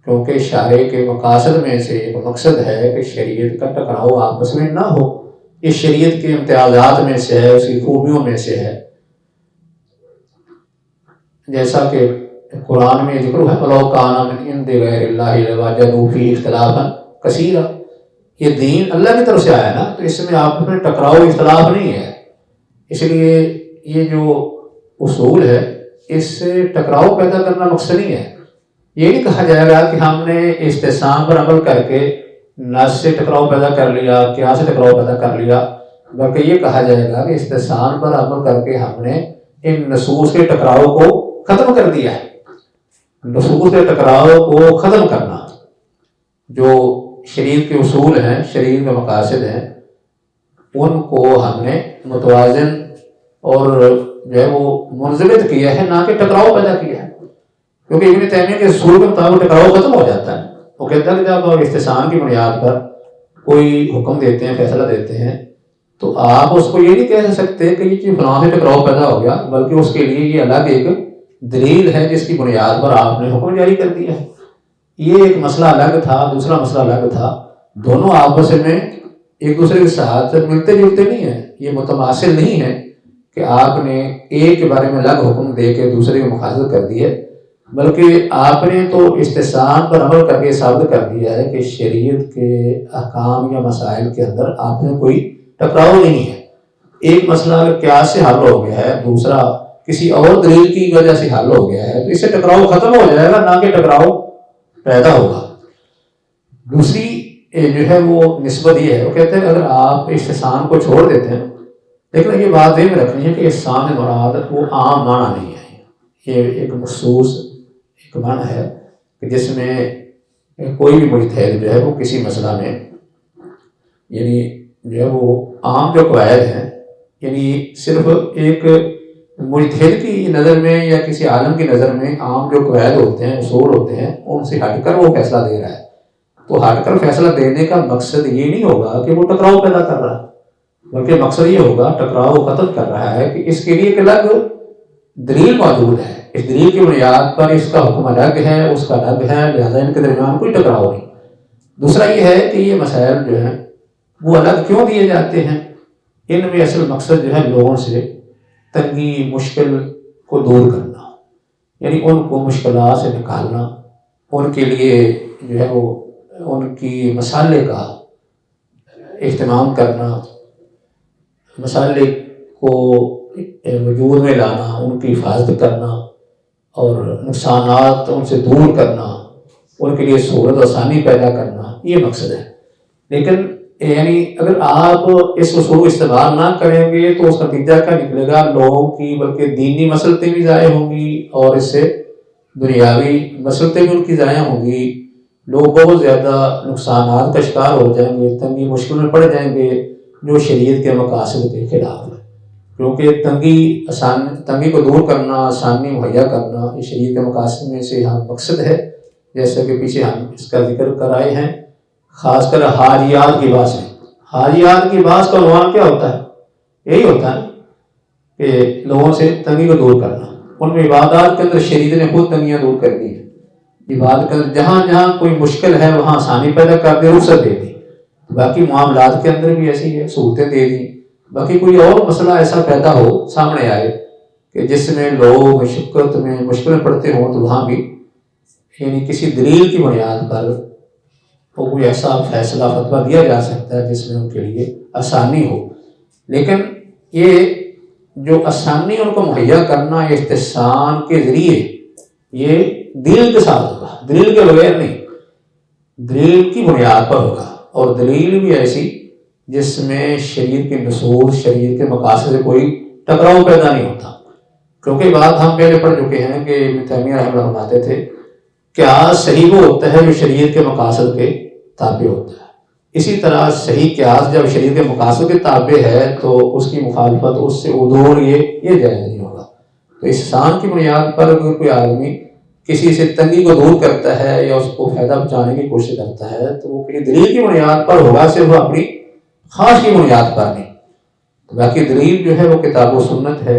کیونکہ شارع کے مقاصد میں سے ایک مقصد ہے کہ شریعت کا ٹکراؤ آپس میں نہ ہو. اس شریعت کے امتیازات میں سے ہے، اس کی خوبیوں میں سے ہے. جیسا کہ قرآن میں ذکر ہے وَلَوْ كَانَ مِنْ عِنْدِ غَيْرِ اللَّهِ لَوَجَدُوا فِيهِ اخْتِلَافًا كَثِيرًا. یہ دین اللہ کی طرف سے آیا نا، تو اس میں آپ میں ٹکراؤ اختلاف نہیں ہے. اس لیے یہ جو اصول ہے اس سے ٹکراؤ پیدا کرنا مقصد نہیں ہے. یہ نہیں کہا جائے گا کہ ہم نے استحسان پر عمل کر کے نص سے ٹکراؤ پیدا کر لیا، قیاس سے ٹکراؤ پیدا کر لیا، بلکہ یہ کہا جائے گا کہ استحسان پر عمل کر کے ہم نے ان نصوص کے ٹکراؤ کو ختم کر دیا ہے. نصوص ٹکراؤ کو ختم کرنا، جو شریعت کے اصول ہیں، شریعت کے مقاصد ہیں، ان کو ہم نے متوازن اور جو ہے وہ منضبط کیا ہے، نہ کہ ٹکراؤ پیدا کیا ہے۔ کیونکہ ابن تیمیہ کے اصول کے مطابق ٹکراؤ ختم ہو جاتا ہے۔ وہ کہتا ہے کہ جب آپ استحسان کی بنیاد پر کوئی حکم دیتے ہیں، فیصلہ دیتے ہیں، تو آپ اس کو یہ نہیں کہہ سکتے کہ یہ چیز فلاں سے ٹکراؤ پیدا ہو گیا، بلکہ اس کے لیے یہ الگ ایک دلیل ہے جس کی بنیاد پر آپ نے حکم جاری کر دیا ہے۔ یہ ایک مسئلہ الگ تھا، دوسرا مسئلہ الگ تھا، دونوں آپس میں ایک دوسرے کے ساتھ ملتے جلتے نہیں ہیں، یہ متماثل نہیں ہے کہ آپ نے ایک کے بارے میں الگ حکم دے کے دوسرے کی مخالفت کر دی ہے، بلکہ آپ نے تو استحسان پر عمل کر کے ثابت کر دیا ہے کہ شریعت کے احکام یا مسائل کے اندر آپ میں کوئی ٹکراؤ نہیں ہے۔ ایک مسئلہ اگر قیاس سے حل ہو گیا ہے، دوسرا کسی اور دلیل کی وجہ سے حل ہو گیا ہے، تو اس سے ٹکراؤ ختم ہو جائے گا، نہ کہ ٹکراؤ پیدا ہوگا۔ دوسری جو ہے وہ نسبت یہ ہے، وہ کہتے ہیں اگر آپ استحسان کو چھوڑ دیتے ہیں، لیکن یہ بات ذہن میں رکھنی ہے کہ احسان مراد وہ عام معنی نہیں ہے، یہ ایک مخصوص ایک معنی ہے کہ جس میں کوئی بھی مجتہد جو ہے وہ کسی مسئلہ میں یعنی جو ہے وہ عام جو قواعد ہیں، یعنی صرف ایک مجتہد کی نظر میں یا کسی عالم کی نظر میں عام جو قواعد ہوتے ہیں، اصول ہوتے ہیں، ان سے ہٹ کر وہ فیصلہ دے رہا ہے، تو ہٹ کر فیصلہ دینے کا مقصد یہ نہیں ہوگا کہ وہ ٹکراؤ پیدا کر رہا ہے، بلکہ مقصد یہ ہوگا ٹکراؤ ختم کر رہا ہے کہ اس کے لیے ایک الگ دلیل موجود ہے، اس دلیل کی بنیاد پر اس کا حکم الگ ہے، اس کا الگ ہے، لہٰذا ان کے درمیان کوئی ٹکراؤ نہیں۔ دوسرا یہ ہے کہ یہ مسائل جو ہیں وہ الگ کیوں دیے جاتے ہیں، ان میں اصل مقصد جو ہے لوگوں سے تنگی مشکل کو دور کرنا، یعنی ان کو مشکلات سے نکالنا، ان کے لیے جو ہے وہ ان کی مسالے کا اہتمام کرنا، مسالے کو وجود میں لانا، ان کی حفاظت کرنا اور نقصانات ان سے دور کرنا، ان کے لیے سہولت آسانی پیدا کرنا، یہ مقصد ہے۔ لیکن یعنی اگر آپ اس اصول کو استعمال نہ کریں گے تو اس کا نتیجہ کیا نکلے گا، لوگوں کی بلکہ دینی مصلحتیں بھی ضائع ہوں گی اور اس سے دنیاوی مصلحتیں بھی ان کی ضائع ہوں گی، لوگ بہت زیادہ نقصانات کا شکار ہو جائیں گے، تنگی مشکل میں پڑ جائیں گے جو شریعت کے مقاصد کے خلاف ہے، کیونکہ تنگی کو دور کرنا، آسانی مہیا کرنا، یہ شریعت کے مقاصد میں سے ہم مقصد ہے، جیسا کہ پیچھے ہم اس کا ذکر کر آئے ہیں۔ خاص کر حاجیات کی باس میں، حاجیات کی باس کا عنوان کیا ہوتا ہے؟ یہی ہوتا ہے کہ لوگوں سے تنگی کو دور کرنا۔ ان میں عبادات کے اندر شریعت نے خود تنگیاں دور کر دی ہیں، عبادت کے اندر جہاں جہاں کوئی مشکل ہے وہاں آسانی پیدا کر دی، رخصت دے دی، باقی معاملات کے اندر بھی ایسی ہے، سہولتیں دے دی۔ باقی کوئی اور مسئلہ ایسا پیدا ہو سامنے آئے کہ جس میں لوگ مشقت میں مشکل میں پڑتے ہوں، تو وہاں بھی یعنی کسی دلیل کی بنیاد پر وہ کوئی ایسا فیصلہ فتویٰ دیا جا سکتا ہے جس میں ان کے لیے آسانی ہو۔ لیکن یہ جو آسانی ان کو مہیا کرنا استحسان کے ذریعے، یہ دلیل کے ساتھ ہوگا، دلیل کے بغیر نہیں، دلیل کی بنیاد پر ہوگا، اور دلیل بھی ایسی جس میں شریعت کے نصوص، شریعت کے مقاصد سے کوئی ٹکراؤ پیدا نہیں ہوتا۔ کیونکہ بات ہم پہلے پڑھ چکے ہیں کہ ابن تیمیہ رحمہ اللہ فرماتے تھے کیا صحیح وہ ہوتا ہے جو شریعت کے مقاصد کے تابع ہوتا ہے، اسی طرح صحیح قیاس جب شریعت کے مقاصد کے تابع ہے تو اس کی مخالفت، اس سے عدول یہ جائز نہیں ہوگا۔ تو استحسان کی بنیاد پر اگر کوئی آدمی کسی سے تنگی کو دور کرتا ہے یا اس کو فائدہ پہنچانے کی کوشش کرتا ہے تو وہ کسی دلیل کی بنیاد پر ہوگا، صرف اپنی خواہش کی بنیاد پر نہیں۔ باقی دلیل جو ہے وہ کتاب و سنت ہے،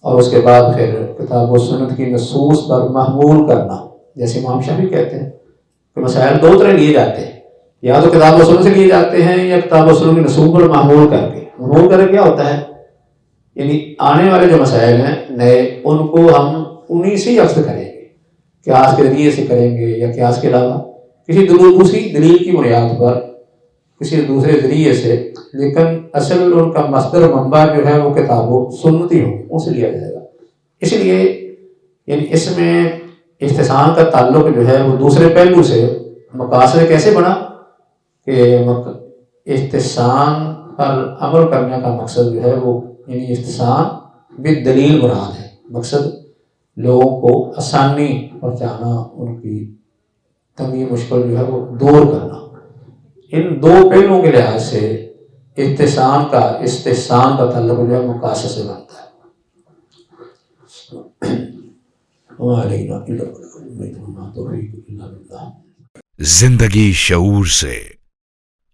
اور اس کے بعد پھر کتاب و سنت کی نصوص پر محمول کرنا، جیسے امام شافعی کہتے ہیں کہ مسائل دو طرح لیے جاتے ہیں، یا تو کتاب و سنت سے لیے جاتے ہیں یا کتاب و سنت کی نصوص پر محمول کر کے۔ محمول کر کے کیا ہوتا ہے، یعنی آنے والے جو مسائل ہیں نئے، ان کو ہم انہی سے ہی اخذ کریں گے، قیاس کے ذریعے سے کریں گے یا قیاس کے علاوہ کسی دوسری دلیل کی بنیاد پر، کسی دوسرے ذریعے سے، لیکن اصل ان کا مصدر منبع جو ہے وہ کتاب و سنت ہی ہو، ان سے لیا جائے گا۔ اس لیے یعنی اس میں استحسان کا تعلق جو ہے وہ دوسرے پہلو سے مقاصد کیسے بنا کہ استحسان پر عمل کرنے کا مقصد جو ہے وہ یعنی استحسان بالدلیل مراد ہے، مقصد لوگوں کو آسانی پہنچانا، ان کی تنگی مشکل جو ہے وہ دور کرنا، ان دو پہلوؤں کے لحاظ سے استحسان کا تعلق جو ہے مقاصد سے بنتا ہے۔
زندگی شعور سے،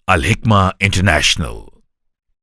الحکمہ انٹرنیشنل۔